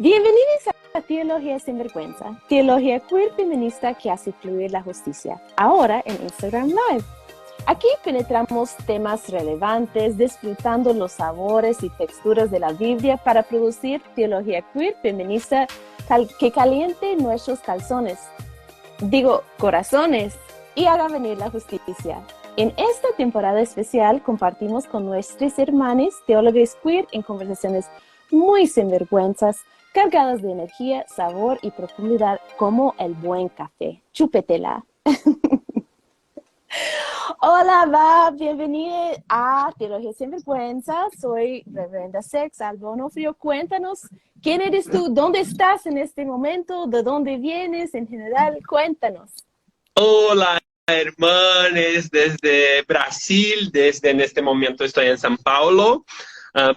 Bienvenidos a Teología Sin Vergüenza, teología queer feminista que hace fluir la justicia, ahora en Instagram Live. Aquí penetramos temas relevantes, disfrutando los sabores y texturas de la Biblia para producir teología queer feminista que caliente nuestros corazones, y haga venir la justicia. En esta temporada especial compartimos con nuestros hermanos teólogos queer en conversaciones muy sinvergüenzas, cargadas de energía, sabor y profundidad como el buen café. Chúpetela. Hola, va, bienvenida a Teología Sin Vergüenza. Soy Reverenda Sex Albonofrio. Cuéntanos, ¿quién eres tú? ¿Dónde estás en este momento? ¿De dónde vienes en general? Cuéntanos. Hola, hermanos, desde Brasil, en este momento estoy en São Paulo,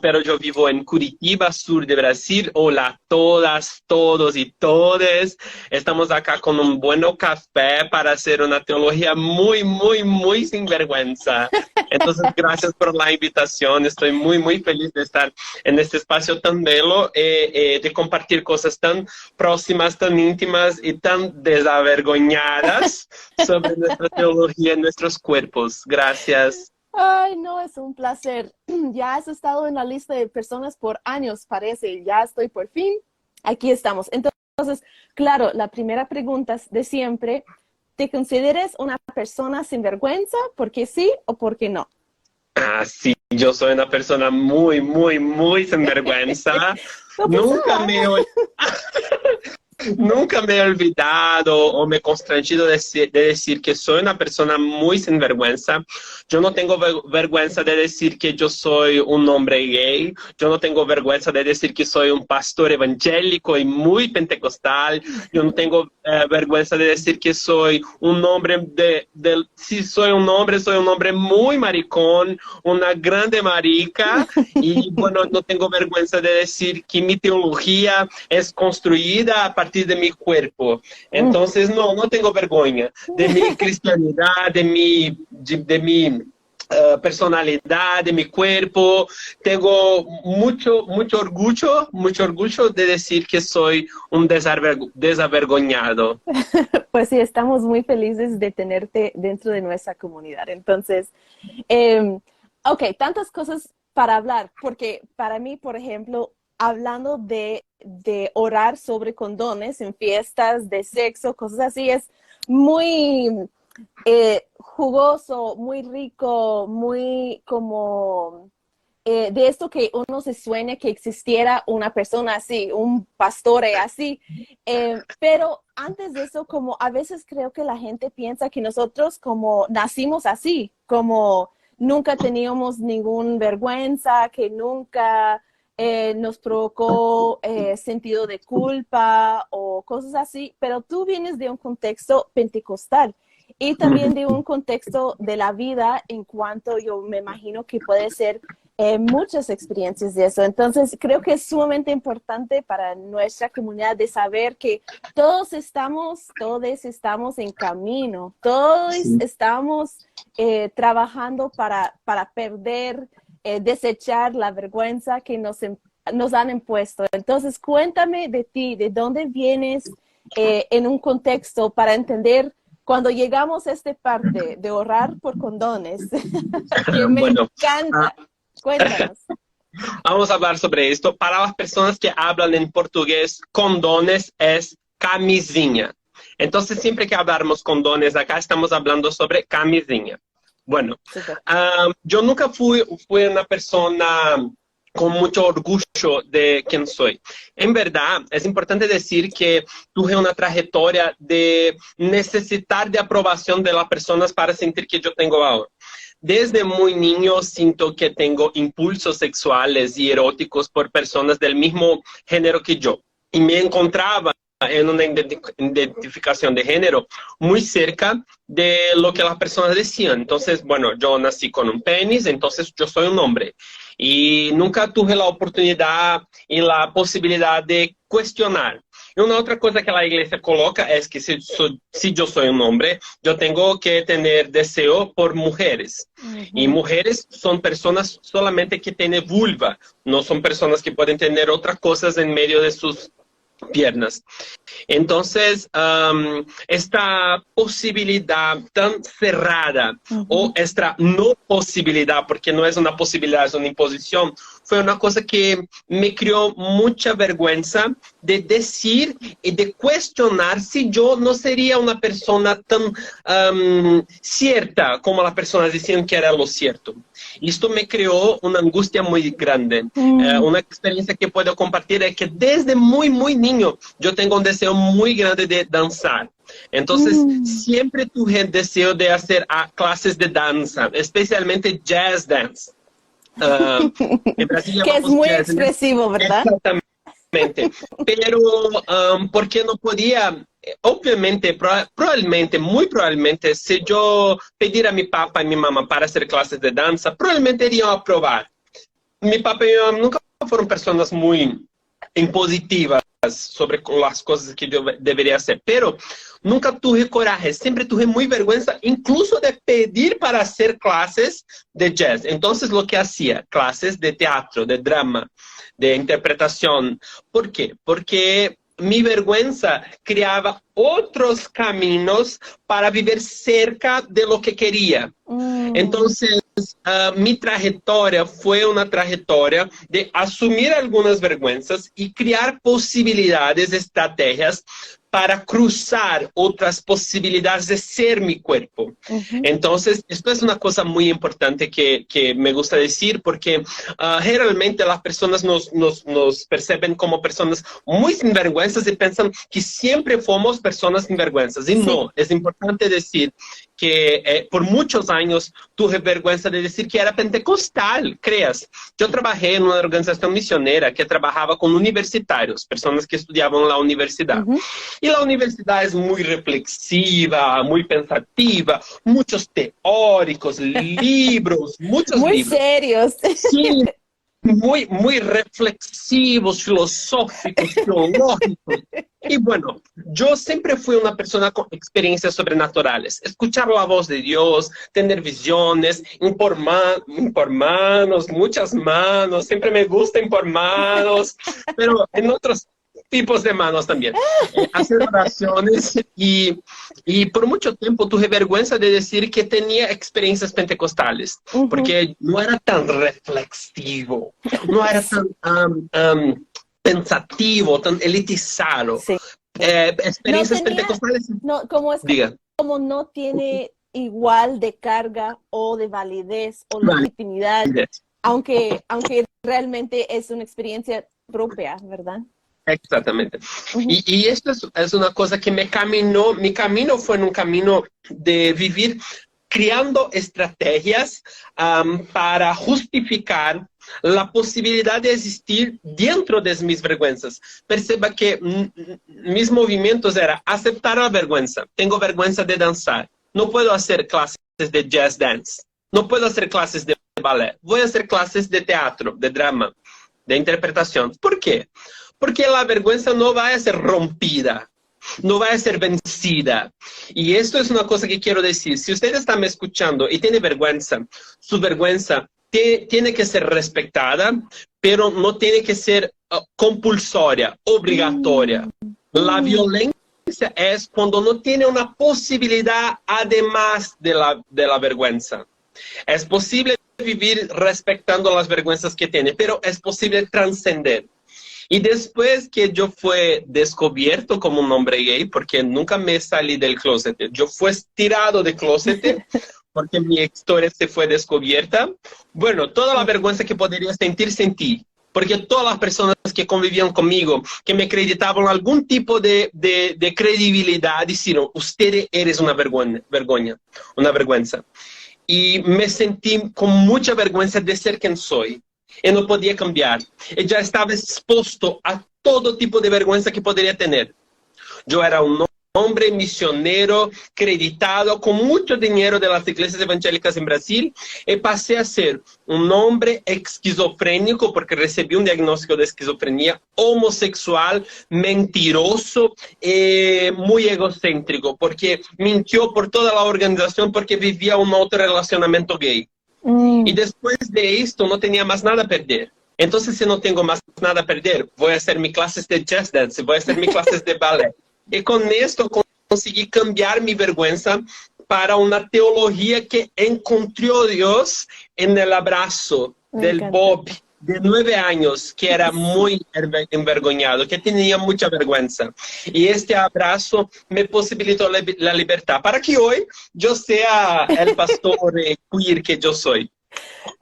pero yo vivo en Curitiba, sur de Brasil. Hola a todas, todos y todes. Estamos acá con un buen café para hacer una teología muy sin vergüenza. Entonces, gracias por la invitación. Estoy muy feliz de estar en este espacio tan bello, de compartir cosas tan próximas, tan íntimas y tan desavergonzadas sobre nuestra teología y nuestros cuerpos. Gracias. Ay, no, es un placer. Ya has estado en la lista de personas por años, parece. Ya estoy por fin. Aquí estamos. Entonces, claro, la primera pregunta de siempre, ¿te consideras una persona sin vergüenza? ¿Por qué sí o por qué no? Sí, yo soy una persona muy sin vergüenza. No Nunca pensaba. Nunca me he olvidado o me he constrangido de decir que soy una persona muy sin vergüenza. Yo no tengo vergüenza de decir que yo soy un hombre gay. Yo no tengo vergüenza de decir que soy un pastor evangélico y muy pentecostal. Yo no tengo vergüenza de decir que soy un hombre si soy un hombre muy maricón, una grande marica. Y bueno, no tengo vergüenza de decir que mi teología es construida a partir de mi cuerpo. Entonces, no tengo vergüenza de mi cristianidad, de mi personalidad, de mi cuerpo. Tengo mucho orgullo de decir que soy un desavergonzado. Pues sí, estamos muy felices de tenerte dentro de nuestra comunidad. Entonces, ok, tantas cosas para hablar, porque para mí, por ejemplo, hablando de orar sobre condones en fiestas de sexo, cosas así, es muy jugoso, muy rico, muy como de esto que uno se sueña que existiera una persona así, un pastor así. Pero antes de eso, como a veces creo que la gente piensa que nosotros como nacimos así, como nunca teníamos ninguna vergüenza, que nunca nos provocó sentido de culpa o cosas así, pero tú vienes de un contexto pentecostal y también de un contexto de la vida en cuanto yo me imagino que puede ser muchas experiencias de eso. Entonces creo que es sumamente importante para nuestra comunidad de saber que todos estamos en camino, todos estamos trabajando para perder, desechar la vergüenza que nos han impuesto. Entonces, cuéntame de ti, de dónde vienes en un contexto para entender cuando llegamos a esta parte de orar por condones, que me Bueno, encanta. Cuéntanos. vamos a hablar sobre esto. Para las personas que hablan en portugués, condones es camisinha. Entonces, siempre que hablamos condones acá, estamos hablando sobre camisinha. Bueno, yo nunca fui una persona con mucho orgullo de quién soy. En verdad, es importante decir que tuve una trayectoria de necesitar de aprobación de las personas para sentir que yo tengo valor. Desde muy niño siento que tengo impulsos sexuales y eróticos por personas del mismo género que yo. Y me encontraba en una identificación de género muy cerca de lo que las personas decían. Entonces, bueno, yo nací con un penis, entonces yo soy un hombre. Y nunca tuve la oportunidad y la posibilidad de cuestionar. Y una otra cosa que la iglesia coloca es que si yo soy un hombre, yo tengo que tener deseo por mujeres. Y mujeres son personas solamente que tienen vulva, no son personas que pueden tener otras cosas en medio de sus piernas. Entonces, esta posibilidad tan cerrada o esta no posibilidad, porque no es una posibilidad, es una imposición, fue una cosa que me creó mucha vergüenza de decir y de cuestionar si yo no sería una persona tan cierta como las personas decían que era lo cierto. Y esto me creó una angustia muy grande. Una experiencia que puedo compartir es que desde muy niño yo tengo un deseo muy grande de danzar. Entonces, siempre tuve el deseo de hacer clases de danza, especialmente jazz dance. En Brasil que es muy jazz, expresivo, ¿verdad? Exactamente. Pero, porque no podía, obviamente, probablemente, muy probablemente, si yo pedir a mi papá y mi mamá para hacer clases de danza, probablemente irían a aprobar. Mi papá y mi mamá nunca fueron personas muy impositivas sobre las cosas que yo debería hacer, pero nunca tuve coraje, siempre tuve muy vergüenza, incluso de pedir para hacer clases de jazz. Entonces lo que hacía, clases de teatro, de drama, de interpretación. ¿Por qué? Porque mi vergüenza creaba otros caminos para vivir cerca de lo que quería. Entonces, mi trayectoria fue una trayectoria de asumir algunas vergüenzas y crear posibilidades, estrategias para cruzar otras posibilidades de ser mi cuerpo. Entonces, esto es una cosa muy importante que me gusta decir, porque generalmente las personas nos perciben como personas muy sinvergüenzas y piensan que siempre fuimos personas sinvergüenzas. Y no, es importante decir que por muchos años tuve vergüenza de decir que era pentecostal, creas. Yo trabajé en una organización misionera que trabajaba con universitarios, personas que estudiaban en la universidad. Y la universidad es muy reflexiva, muy pensativa, muchos teóricos, libros, muchos muy libros. serios. Sí, muy reflexivos, filosóficos, teológicos. Y bueno, yo siempre fui una persona con experiencias sobrenaturales. Escuchar la voz de Dios, tener visiones, impor manos, muchas manos. Siempre me gusta impor manos, pero en otros tipos de manos también. Hacer oraciones y por mucho tiempo tuve vergüenza de decir que tenía experiencias pentecostales, porque no era tan reflexivo, no era tan pensativo, tan elitizado. Sí. Experiencias pentecostales. No, como es Diga. como no tiene igual de carga o de validez o legitimidad, aunque realmente es una experiencia propia, ¿verdad? Exactamente. Y esto es una cosa que mi camino fue en un camino de vivir creando estrategias para justificar la posibilidad de existir dentro de mis vergüenzas. Perceba que mis movimientos eran aceptar la vergüenza. Tengo vergüenza de danzar. No puedo hacer clases de jazz dance. No puedo hacer clases de ballet. Voy a hacer clases de teatro, de drama, de interpretación. ¿Por qué? Porque la vergüenza no va a ser rompida, no va a ser vencida. Y esto es una cosa que quiero decir. Si usted está me escuchando y tiene vergüenza, su vergüenza tiene que ser respetada, pero no tiene que ser compulsoria, obligatoria. La violencia es cuando no tiene una posibilidad además de la vergüenza. Es posible vivir respetando las vergüenzas que tiene, pero es posible trascender. Y después que yo fui descubierto como un hombre gay, porque nunca me salí del closet, yo fui tirado del closet porque mi historia se fue descubierta. Bueno, toda la vergüenza que podría sentir, sentí. Porque todas las personas que convivían conmigo, que me acreditaban algún tipo de credibilidad, dijeron, usted eres una vergüenza. Y me sentí con mucha vergüenza de ser quien soy. Y no podía cambiar. Y ya estaba expuesto a todo tipo de vergüenza que podría tener. Yo era un hombre misionero, acreditado, con mucho dinero de las iglesias evangélicas en Brasil, y pasé a ser un hombre esquizofrénico, porque recibí un diagnóstico de esquizofrenia, homosexual, mentiroso, muy egocéntrico, porque mintió por toda la organización porque vivía un autorrelacionamiento gay. Y después de esto no tenía más nada a perder. Entonces, si no tengo más nada a perder, voy a hacer mis clases de jazz dance, voy a hacer mis clases de ballet. Y con esto conseguí cambiar mi vergüenza para una teología que encontró Dios en el abrazo del Bob de 9 años, que era muy envergonzado, que tenía mucha vergüenza. Y este abrazo me posibilitó la libertad para que hoy yo sea el pastor queer que yo soy.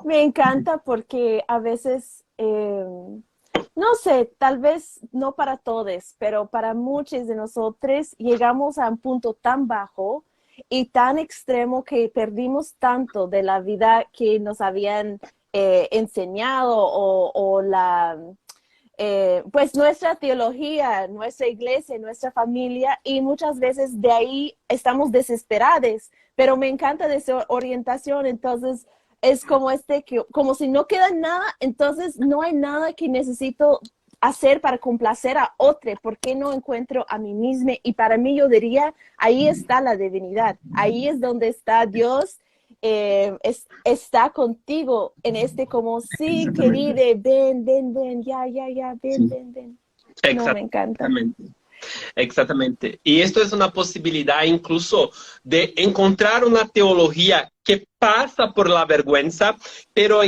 Me encanta porque a veces, no sé, tal vez no para todos, pero para muchos de nosotros llegamos a un punto tan bajo y tan extremo que perdimos tanto de la vida que nos habían enseñado o pues nuestra teología, nuestra iglesia, nuestra familia, y muchas veces de ahí estamos desesperados, pero me encanta de esa orientación. Entonces es como como si no queda nada, entonces no hay nada que necesito hacer para complacer a otro. ¿Por qué no encuentro a mí misma? Y para mí yo diría, ahí está la divinidad, ahí es donde está Dios. Está contigo en como, sí, querida, ven, ya, ven. No, me encanta. Exactamente. Y esto es una posibilidad incluso de encontrar una teología que pasa por la vergüenza, pero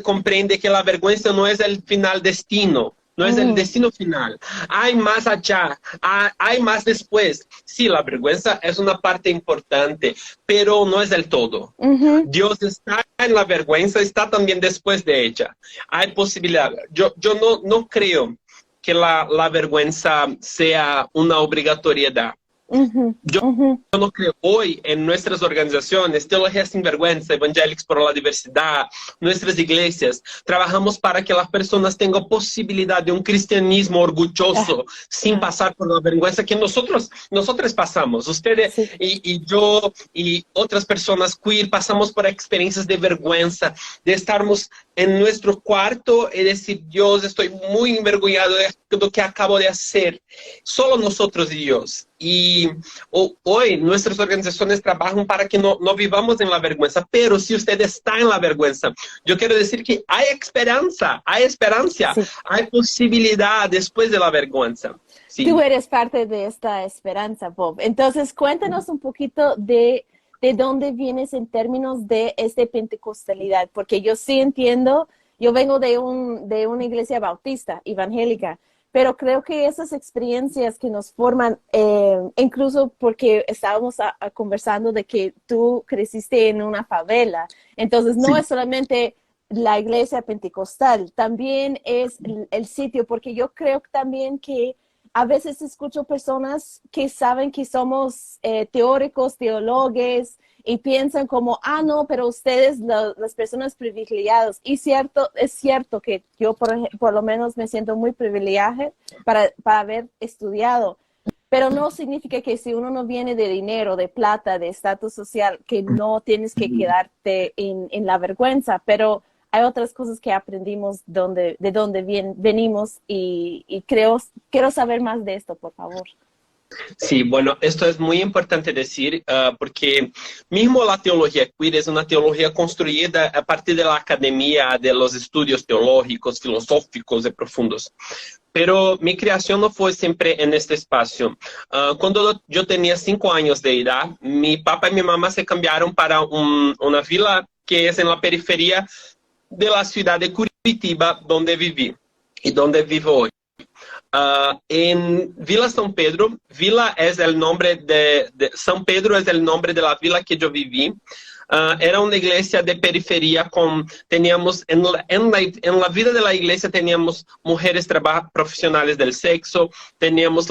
comprende que la vergüenza no es el final destino. No es el destino final. Hay más allá, hay más después. Sí, la vergüenza es una parte importante, pero no es del todo. Dios está en la vergüenza, está también después de ella. Hay posibilidad. Yo no creo que la vergüenza sea una obligatoriedad. Yo no creo hoy en nuestras organizaciones, Teología Sin Vergüenza, Evangélicos por la Diversidad, nuestras iglesias, trabajamos para que las personas tengan posibilidad de un cristianismo orgulloso, sin pasar por la vergüenza que nosotros pasamos. Ustedes y yo y otras personas queer pasamos por experiencias de vergüenza, de estarmos en nuestro cuarto y decir, Dios, estoy muy envergonzado de lo que acabo de hacer. Solo nosotros y Dios. Y hoy nuestras organizaciones trabajan para que no vivamos en la vergüenza, pero si usted está en la vergüenza, yo quiero decir que hay esperanza, hay posibilidad después de la vergüenza. Sí. Tú eres parte de esta esperanza, Bob. Entonces, cuéntanos un poquito de dónde vienes en términos de pentecostalidad, porque yo sí entiendo, yo vengo de una iglesia bautista, evangélica, pero creo que esas experiencias que nos forman, incluso porque estábamos conversando de que tú creciste en una favela, entonces no es solamente la iglesia pentecostal, también es el sitio, porque yo creo también que a veces escucho personas que saben que somos teóricos, teólogos, y piensan como, no, pero ustedes, las personas privilegiadas. Y es cierto que yo por lo menos me siento muy privilegiada para haber estudiado. Pero no significa que si uno no viene de dinero, de plata, de estatus social, que no tienes que quedarte en la vergüenza. Pero hay otras cosas que aprendimos de dónde venimos y quiero saber más de esto, por favor. Sí, bueno, esto es muy importante decir porque mismo la teología queer es una teología construida a partir de la academia, de los estudios teológicos, filosóficos y profundos. Pero mi creación no fue siempre en este espacio. Cuando yo tenía 5 años de edad, mi papá y mi mamá se cambiaron para una vila que es en la periferia de la ciudad de Curitiba, donde viví y donde vivo hoy. En Vila São Pedro, Vila es el nombre São Pedro es el nombre de la vila que yo viví. Era una iglesia de periferia teníamos en la vida de la iglesia teníamos mujeres profesionales del sexo, teníamos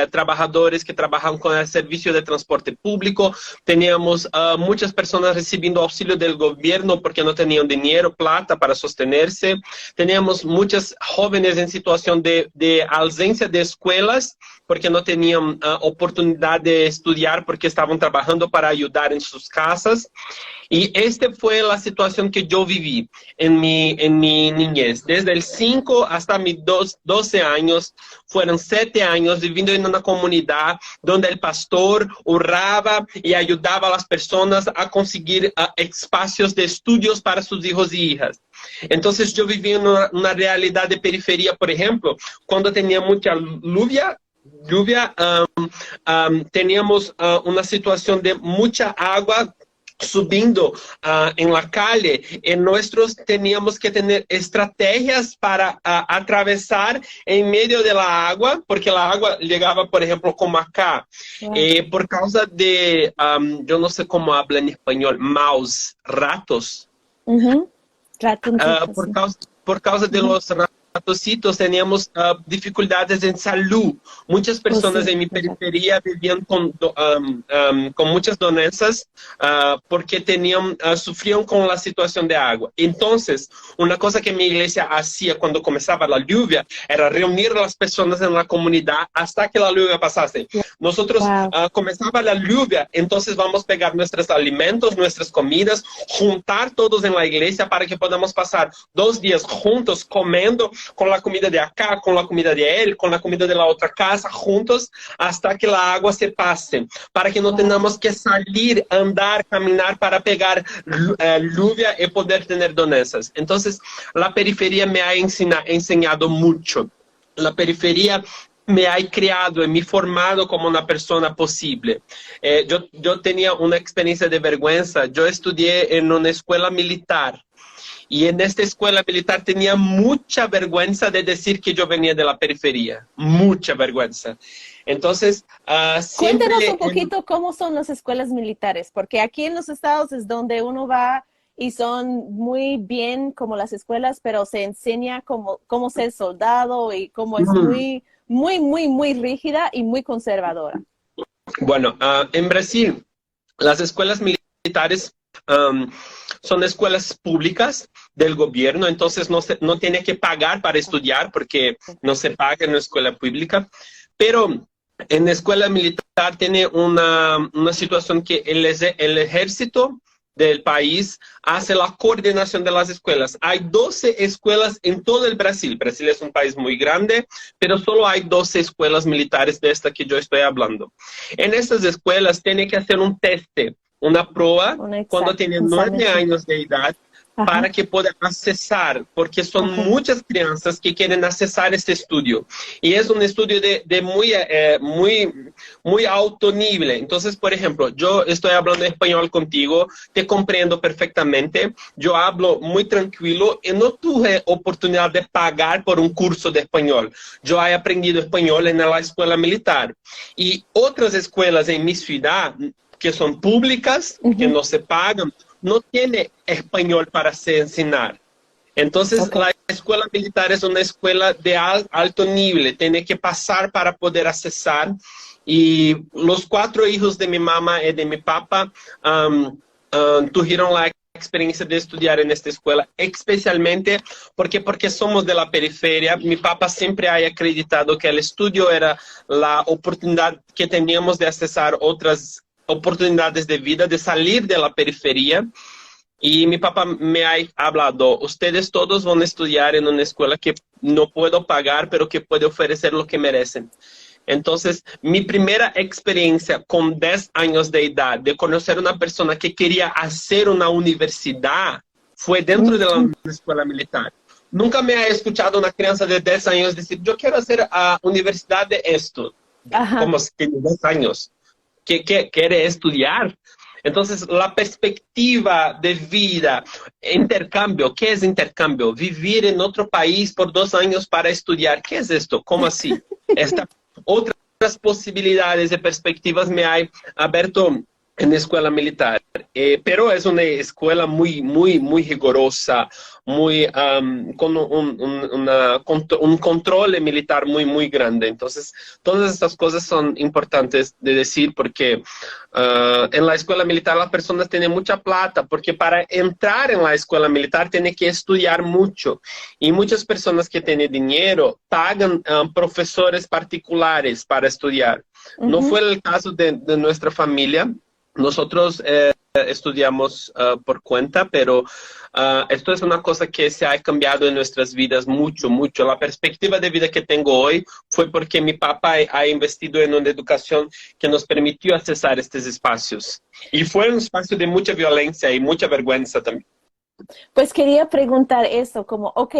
trabajadores que trabajaban con el servicio de transporte público, teníamos muchas personas recibiendo auxilio del gobierno porque no tenían dinero, plata para sostenerse, teníamos muchas jóvenes en situación de ausencia de escuelas porque no tenían oportunidad de estudiar porque estaban trabajando para ayudar en sus casas. Y esta fue la situación que yo viví en mi niñez. Desde el 5 hasta mis 12 años, fueron 7 años viviendo en una comunidad donde el pastor oraba y ayudaba a las personas a conseguir espacios de estudios para sus hijos y hijas. Entonces yo viví en una realidad de periferia, por ejemplo, cuando tenía mucha lluvia, teníamos una situación de mucha agua subiendo en la calle, nosotros teníamos que tener estrategias para atravesar en medio de la agua, porque la agua llegaba, por ejemplo, como acá, por causa de, yo no sé cómo habla en español, mouse, ratos. Por causa de los ratocitos teníamos dificultades en salud. Muchas personas en mi periferia vivían con muchas doenças porque sufrían con la situación de agua. Entonces, una cosa que mi iglesia hacía cuando comenzaba la lluvia era reunir a las personas en la comunidad hasta que la lluvia pasase. Nosotros comenzaba la lluvia, entonces vamos a pegar nuestros alimentos, nuestras comidas, juntar todos en la iglesia para que podamos pasar 2 días juntos comiendo con la comida de acá, con la comida de él, con la comida de la otra casa, juntos hasta que la agua se pase, para que no tengamos que salir, andar, caminar para pegar lluvia y poder tener doenças. Entonces, la periferia me ha enseñado mucho. La periferia me ha criado y me formado como una persona posible. Yo tenía una experiencia de vergüenza. Yo estudié en una escuela militar. Y en esta escuela militar tenía mucha vergüenza de decir que yo venía de la periferia. Mucha vergüenza. Entonces, cuéntanos un poquito cómo son las escuelas militares, porque aquí en los Estados es donde uno va y son muy bien como las escuelas, pero se enseña cómo ser soldado y cómo es muy rígida y muy conservadora. Bueno, en Brasil, las escuelas militares son escuelas públicas del gobierno, entonces no tiene que pagar para estudiar porque no se paga en una escuela pública, pero en la escuela militar tiene una situación que el ejército del país hace la coordinación de las escuelas. Hay 12 escuelas en todo el Brasil. Brasil es un país muy grande, pero solo hay 12 escuelas militares de esta que yo estoy hablando. En estas escuelas tiene que hacer un teste, una prueba cuando tienen 9 años de edad para que puedan accesar, porque son muchas crianças que quieren accesar este estudio. Y es un estudio de muy alto nivel. Entonces, por ejemplo, yo estoy hablando español contigo, te comprendo perfectamente, yo hablo muy tranquilo y no tuve oportunidad de pagar por un curso de español. Yo he aprendido español en la escuela militar. Y otras escuelas en mi ciudad, que son públicas, que no se pagan, no tiene español para se enseñar. Entonces, la escuela militar es una escuela de alto nivel, tiene que pasar para poder accesar. Y los 4 hijos de mi mamá y de mi papá tuvieron la experiencia de estudiar en esta escuela, especialmente porque somos de la periferia. Mi papá siempre ha acreditado que el estudio era la oportunidad que teníamos de accesar otras oportunidades de vida, de salir de la periferia. Y mi papá me ha hablado, ustedes todos van a estudiar en una escuela que no puedo pagar, pero que puede ofrecer lo que merecen. Entonces, mi primera experiencia con 10 años de edad, de conocer una persona que quería hacer una universidad, fue dentro de la escuela militar. Nunca me ha escuchado una crianza de 10 años decir, yo quiero hacer a universidad de esto. Como si tiene 10 años. Que quiere estudiar. Entonces, la perspectiva de vida, intercambio, ¿qué es intercambio? Vivir en otro país por 2 años para estudiar, ¿qué es esto? ¿Cómo así? Otras posibilidades de perspectivas me han abierto en la escuela militar, pero es una escuela muy rigurosa, con un control militar muy grande. Entonces, todas estas cosas son importantes de decir porque en la escuela militar las personas tienen mucha plata, porque para entrar en la escuela militar tienen que estudiar mucho. Y muchas personas que tienen dinero pagan profesores particulares para estudiar. No fue el caso de nuestra familia. Nosotros estudiamos por cuenta, pero esto es una cosa que se ha cambiado en nuestras vidas mucho. La perspectiva de vida que tengo hoy fue porque mi papá ha investido en una educación que nos permitió accesar estos espacios. Y fue un espacio de mucha violencia y mucha vergüenza también. Pues quería preguntar eso, como, ok,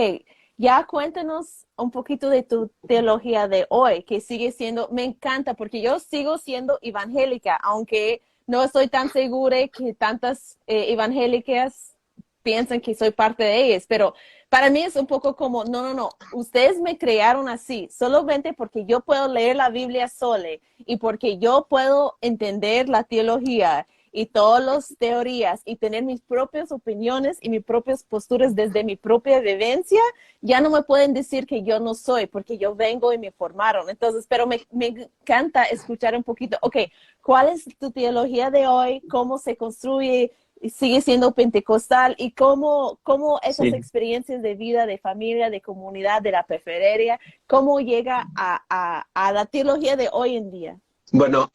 ya cuéntanos un poquito de tu teología de hoy, que sigue siendo, me encanta, porque yo sigo siendo evangélica, aunque no estoy tan segura que tantas evangélicas piensan que soy parte de ellas, pero para mí es un poco como, no, ustedes me crearon así, solamente porque yo puedo leer la Biblia sola y porque yo puedo entender la teología y todas las teorías y tener mis propias opiniones y mis propias posturas desde mi propia vivencia, ya no me pueden decir que yo no soy, porque yo vengo y me formaron. Entonces, pero me encanta escuchar un poquito, ok, ¿cuál es tu teología de hoy? ¿Cómo se construye? ¿Sigue siendo pentecostal? ¿Y cómo esas experiencias de vida, de familia, de comunidad, de la preferencia, cómo llega a la teología de hoy en día? Bueno,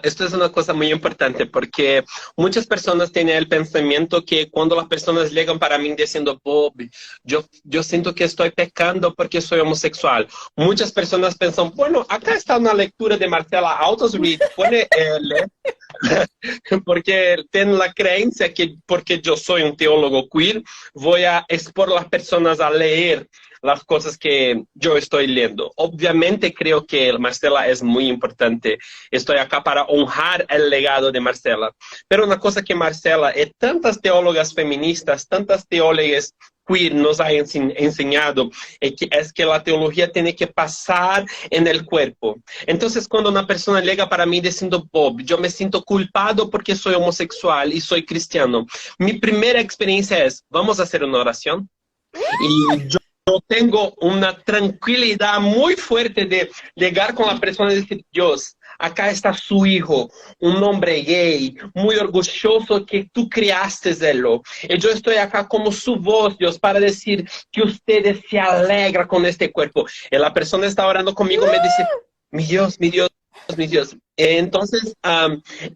esto es una cosa muy importante porque muchas personas tienen el pensamiento que cuando las personas llegan para mí diciendo, Bob, yo siento que estoy pecando porque soy homosexual. Muchas personas piensan, bueno, acá está una lectura de Marcela Autos-Reed, pone porque tienen la creencia que porque yo soy un teólogo queer, voy a expor a las personas a leer las cosas que yo estoy leyendo. Obviamente creo que Marcela es muy importante. Estoy acá para honrar el legado de Marcela. Pero una cosa que Marcela y tantas teólogas feministas, tantas teólogas queer nos ha enseñado es que la teología tiene que pasar en el cuerpo. Entonces, cuando una persona llega para mí diciendo, Bob, yo me siento culpado porque soy homosexual y soy cristiano, mi primera experiencia es, vamos a hacer una oración. Y yo tengo una tranquilidad muy fuerte de llegar con la persona y decir, Dios, acá está su hijo, un hombre gay, muy orgulloso que tú criaste él. Y yo estoy acá como su voz, Dios, para decir que ustedes se alegra con este cuerpo. Y la persona está orando conmigo, me dice, mi Dios, mi Dios. Mi Dios. Entonces,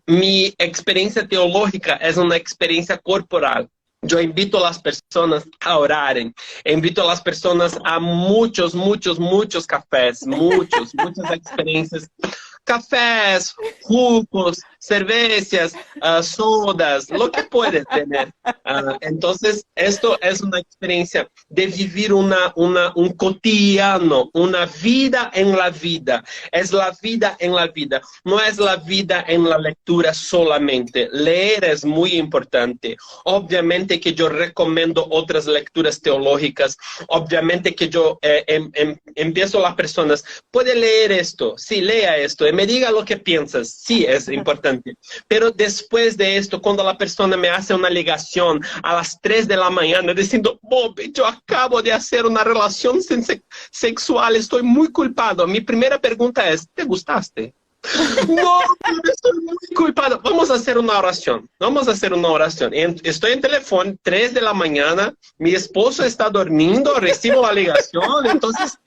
mi experiencia teológica es una experiencia corporal. Yo invito a las personas a orar, invito a las personas a muchos cafés, muchas experiencias, cafés, jugos, cervezas, sodas, lo que puedes tener. Entonces, esto es una experiencia de vivir un cotidiano, una vida en la vida. Es la vida en la vida, no es la vida en la lectura solamente. Leer es muy importante. Obviamente que yo recomiendo otras lecturas teológicas. Obviamente que yo empiezo a las personas, puede leer esto, sí, lea esto, y me diga lo que piensas, sí, es importante. Pero después de esto, cuando la persona me hace una alegación a las 3 de la mañana diciendo, Bob, yo acabo de hacer una relación sexual, estoy muy culpado. Mi primera pregunta es, ¿te gustaste? No, estoy muy culpado. Vamos a hacer una oración. Estoy en teléfono, 3 de la mañana, mi esposo está durmiendo, recibo la alegación, entonces,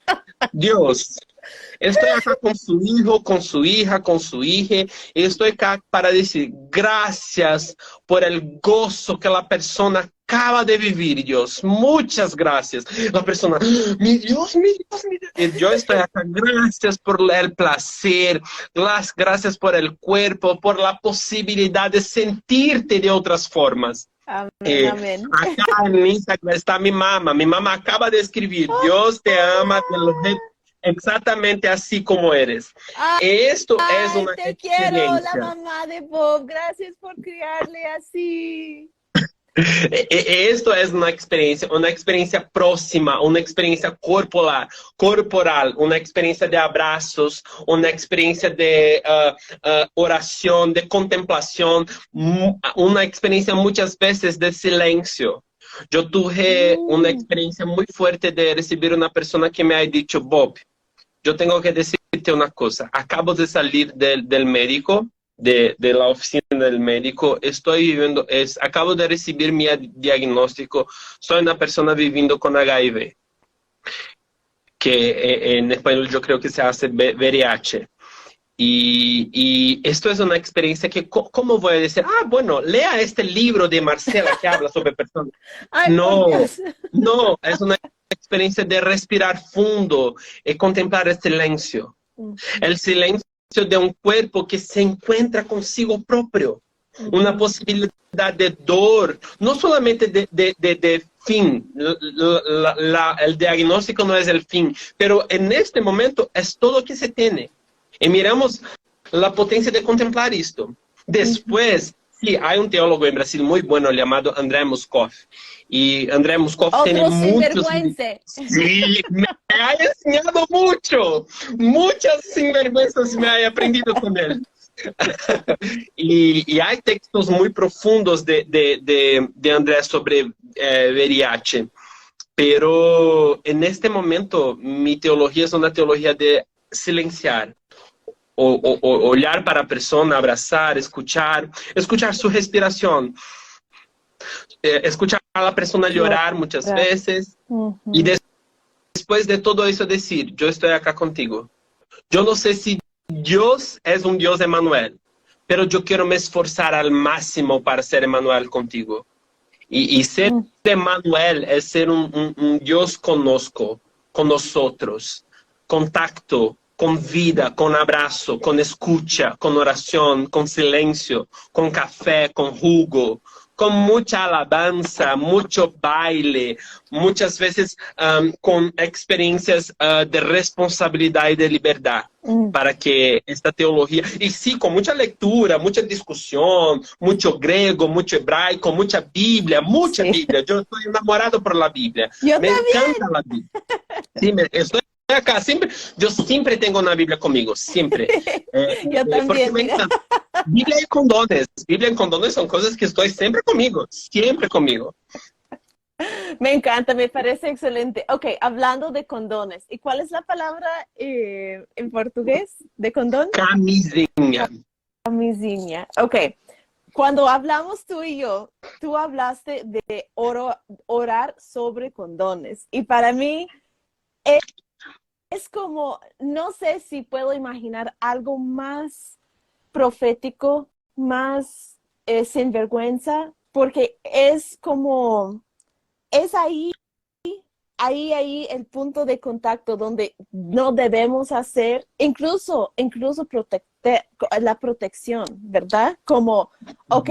Dios, estoy acá con su hijo, con su hija, con su hija, y estoy acá para decir gracias por el gozo que la persona acaba de vivir, Dios. Muchas gracias. La persona, mi Dios, mi Dios, mi Dios. Y yo estoy acá, gracias por el placer, gracias por el cuerpo, por la posibilidad de sentirte de otras formas. Amén. Acá en Instagram está mi mamá. Mi mamá acaba de escribir, Dios te ama, exactamente así como eres. Esto es una te experiencia. quiero, la mamá de Bob. Gracias por criarle así. Esto es una experiencia próxima, una experiencia corporal, una experiencia de abrazos, una experiencia de oración, de contemplación, una experiencia muchas veces de silencio. Yo tuve una experiencia muy fuerte de recibir una persona que me ha dicho, Bob, yo tengo que decirte una cosa, acabo de salir del médico, de la oficina del médico, estoy viviendo, acabo de recibir mi diagnóstico, soy una persona viviendo con HIV, que en español yo creo que se hace VIH. Y esto es una experiencia que, ¿cómo voy a decir? Ah, bueno, lea este libro de Marcela que habla sobre personas. Ay, por No, Dios. no, es una experiencia de respirar fundo y contemplar el silencio. El silencio de un cuerpo que se encuentra consigo propio. Una posibilidad de dolor, no solamente de fin. El diagnóstico no es el fin, pero en este momento es todo lo que se tiene. Y miramos la potencia de contemplar esto. Después, sí, hay un teólogo en Brasil muy bueno llamado André Moscoff. Y André Moscoff tiene Otro muchos... sinvergüenza. Sí, me ha enseñado mucho. Muchas sinvergüenzas me he aprendido con él. Y hay textos muy profundos de Andrés sobre VIH. Pero en este momento mi teología es una teología de silenciar. Olhar para a persona, abrazar, escuchar su respiración, escuchar a la persona llorar muchas veces y después de todo eso decir, yo estoy acá contigo. Yo no sé si Dios es un Dios Emmanuel, pero yo quiero me esforzar al máximo para ser Emmanuel contigo. Y ser Emmanuel es ser un Dios conosco, con nosotros, contacto, con vida, con abrazo, con escucha, con oración, con silencio, con café, con jugo, con mucha alabanza, mucho baile, muchas veces con experiencias de responsabilidad y de libertad. Para que esta teología, y sí, con mucha lectura, mucha discusión, mucho griego, mucho hebraico, mucha Biblia, mucha Biblia. Yo estoy enamorado por la Biblia. Yo Me también. encanta la Biblia. Sí, estoy acá, siempre, yo siempre tengo una Biblia conmigo, siempre. Yo Porque también, me mira. encanta. Biblia y condones son cosas que estoy siempre conmigo. Me encanta, me parece excelente. Ok, hablando de condones. ¿Y cuál es la palabra en portugués de condón? Camisinha. Camisinha. Ok, cuando hablamos tú y yo, tú hablaste de orar sobre condones. Y para mí es como, no sé si puedo imaginar algo más profético, más sinvergüenza, porque es como, es ahí el punto de contacto donde no debemos hacer, incluso la protección, ¿verdad? Como, ok,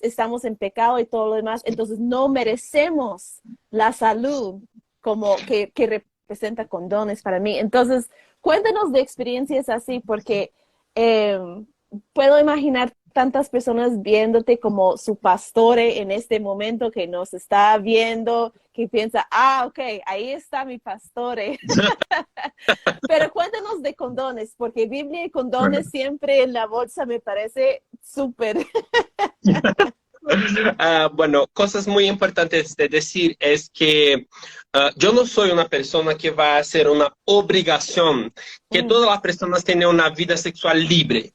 estamos en pecado y todo lo demás, entonces no merecemos la salud como que representa condones para mí. Entonces, cuéntanos de experiencias así, porque puedo imaginar tantas personas viéndote como su pastore en este momento que nos está viendo, que piensa, ah, ok, ahí está mi pastore. Pero cuéntanos de condones, porque Biblia y condones siempre en la bolsa me parece súper. Bueno, cosas muy importantes de decir es que yo no soy una persona que va a hacer una obligación que todas las personas tengan una vida sexual libre.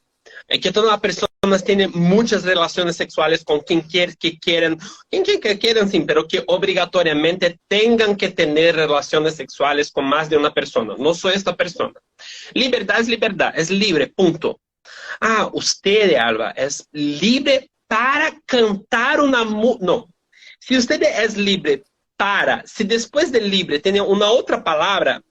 Que todas las personas tienen muchas relaciones sexuales con quien quieran, sí, pero que obligatoriamente tengan que tener relaciones sexuales con más de una persona. No soy esta persona. Libertad, es libre, punto. Ah, usted, Alba, es libre para cantar una música. No. Si usted es libre si después de libre tiene una otra palabra,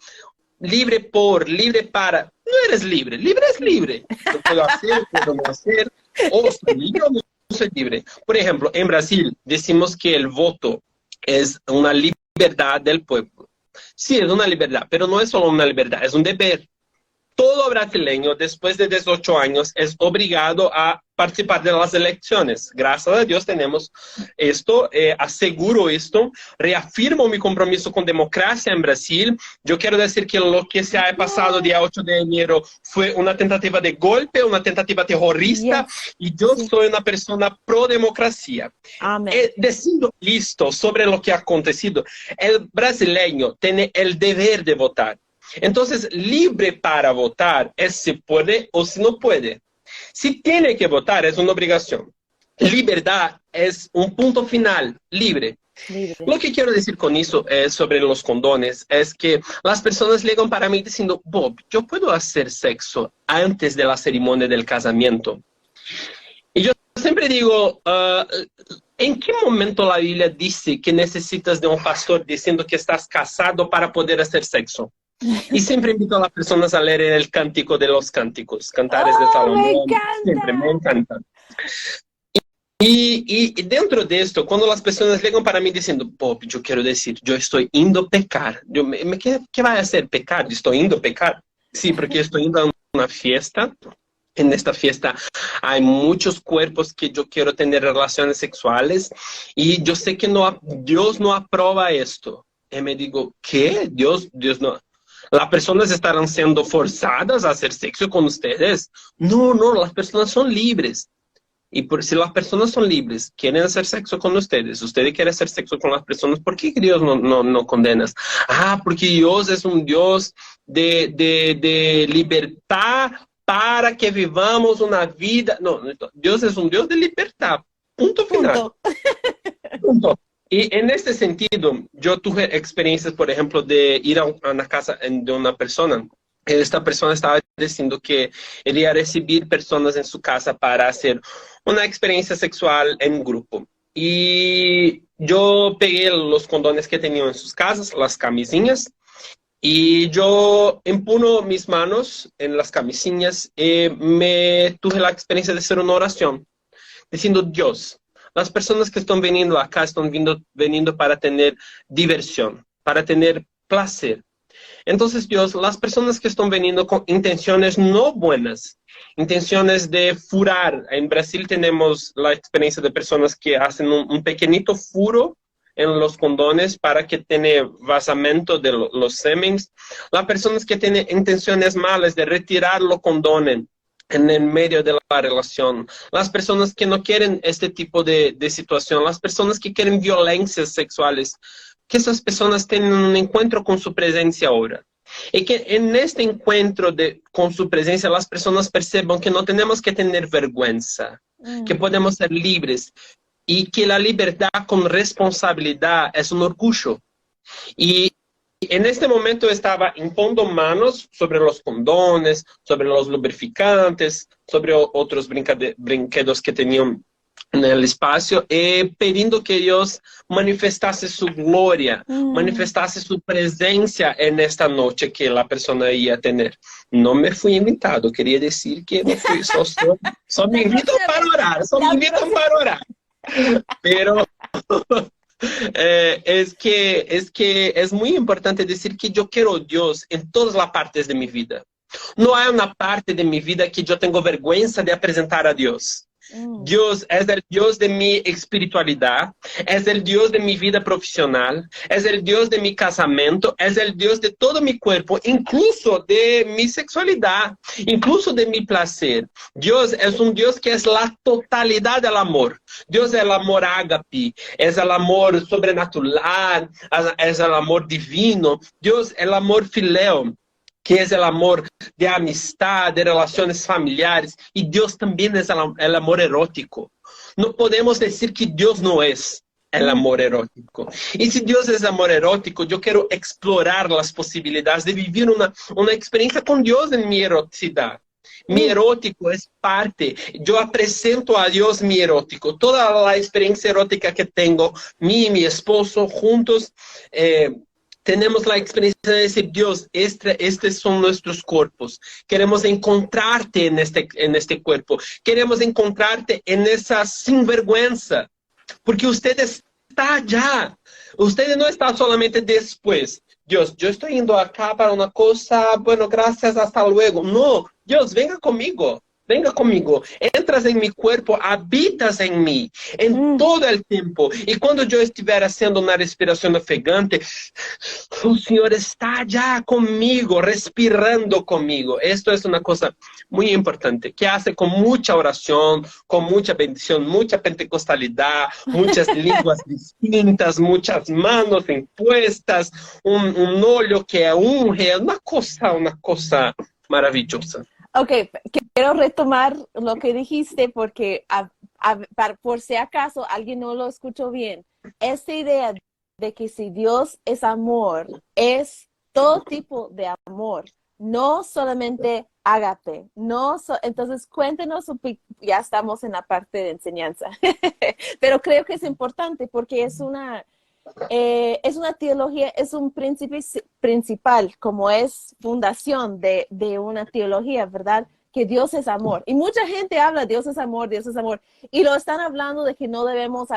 libre para, no eres libre. Libre es libre. Yo puedo hacer, puedo no hacer. O soy libre o no soy libre. Por ejemplo, en Brasil decimos que el voto es una libertad del pueblo. Sí, es una libertad, pero no es solo una libertad, es un deber. todo brasileño después de 18 años es obligado a participar de las elecciones. Gracias a Dios tenemos esto, aseguro esto, reafirmo mi compromiso con democracia en Brasil. Yo quiero decir que lo que se ha pasado día 8 de enero fue una tentativa de golpe, una tentativa terrorista, y yo soy una persona pro democracia. Diciendo listo sobre lo que ha acontecido, el brasileño tiene el deber de votar. Entonces, libre para votar es si puede o si no puede. Si tiene que votar, es una obligación. Libertad es un punto final, libre. Lo que quiero decir con eso sobre los condones es que las personas llegan para mí diciendo, Bob, yo puedo hacer sexo antes de la ceremonia del casamiento. Y yo siempre digo, ¿en qué momento la Biblia dice que necesitas de un pastor diciendo que estás casado para poder hacer sexo? Y siempre invito a las personas a leer el Cántico de los Cánticos, Cantares de Salomón. Me encanta. Siempre, me encanta. Y dentro de esto, cuando las personas llegan para mí diciendo, Bob, yo quiero decir, yo estoy indo a pecar. ¿Qué va a hacer pecar? Estoy indo a pecar. Sí, porque estoy indo a una fiesta. En esta fiesta hay muchos cuerpos que yo quiero tener relaciones sexuales. Y yo sé que Dios no aprueba esto. Y me digo, ¿qué? Dios no... ¿Las personas estarán siendo forzadas a hacer sexo con ustedes? No, las personas son libres. Y si las personas son libres, quieren hacer sexo con ustedes quieren hacer sexo con las personas, ¿por qué Dios no condena? Porque Dios es un Dios de libertad para que vivamos una vida. No, Dios es un Dios de libertad. Punto final. Punto. Y en este sentido, yo tuve experiencias, por ejemplo, de ir a una casa de una persona. Esta persona estaba diciendo que quería recibir personas en su casa para hacer una experiencia sexual en grupo. Y yo pegué los condones que tenían en sus casas, las camisinhas, y yo empuno mis manos en las camisinhas y me tuve la experiencia de hacer una oración, diciendo, Dios, las personas que están viniendo acá están viniendo para tener diversión, para tener placer. Entonces, Dios, las personas que están viniendo con intenciones no buenas, intenciones de furar. En Brasil tenemos la experiencia de personas que hacen un pequeñito furo en los condones para que tenga vazamiento de los semens. Las personas que tienen intenciones malas de retirar los condones en el medio de la relación, las personas que no quieren este tipo de situación, las personas que quieren violencias sexuales, que esas personas tengan un encuentro con su presencia ahora. Y que en este encuentro con su presencia las personas perciban que no tenemos que tener vergüenza, que podemos ser libres y que la libertad con responsabilidad es un orgullo. Y en este momento estaba impondo manos sobre los condones, sobre los lubrificantes, sobre otros brinquedos que tenían en el espacio, pidiendo que Dios manifestase su gloria, manifestase su presencia en esta noche que la persona iba a tener. No me fui invitado, quería decir que no fui, solo me invitan para orar, Pero es que es muy importante decir que yo quiero a Dios en todas las partes de mi vida. No hay una parte de mi vida que yo tengo vergüenza de presentar a Dios. Dios es el Dios de mi espiritualidad, es el Dios de mi vida profesional, es el Dios de mi casamiento, es el Dios de todo mi cuerpo, incluso de mi sexualidad, incluso de mi placer. Dios es un Dios que es la totalidad del amor. Dios es el amor ágape, es el amor sobrenatural, es el amor divino. Dios es el amor fileo, que es el amor de amistad, de relaciones familiares, y Dios también es el amor erótico. No podemos decir que Dios no es el amor erótico. Y si Dios es amor erótico, yo quiero explorar las posibilidades de vivir una experiencia con Dios en mi eroticidad. Mi erótico es parte, yo presento a Dios mi erótico, toda la experiencia erótica que tengo, mí y mi esposo juntos, tenemos la experiencia de decir, Dios, estos son nuestros cuerpos. Queremos encontrarte en este cuerpo. Queremos encontrarte en esa sinvergüenza. Porque usted está allá. Usted no está solamente después. Dios, yo estoy yendo acá para una cosa, bueno, gracias, hasta luego. No, Dios, venga conmigo. Venga conmigo, entras en mi cuerpo, habitas en mí, en todo el tiempo. Y cuando yo estiver haciendo una respiración ofegante, el Señor está ya conmigo, respirando conmigo. Esto es una cosa muy importante, que hace con mucha oración, con mucha bendición, mucha pentecostalidad, muchas lenguas distintas, muchas manos impuestas, un óleo que unge, una cosa maravillosa. Ok, quiero retomar lo que dijiste porque por si acaso alguien no lo escuchó bien. Esta idea de que si Dios es amor, es todo tipo de amor, no solamente ágape. Entonces cuéntenos, ya estamos en la parte de enseñanza, pero creo que es importante porque es una teología, es un principal, como es fundación de una teología, ¿verdad? Que Dios es amor. Y mucha gente habla, Dios es amor, y lo están hablando de que no debemos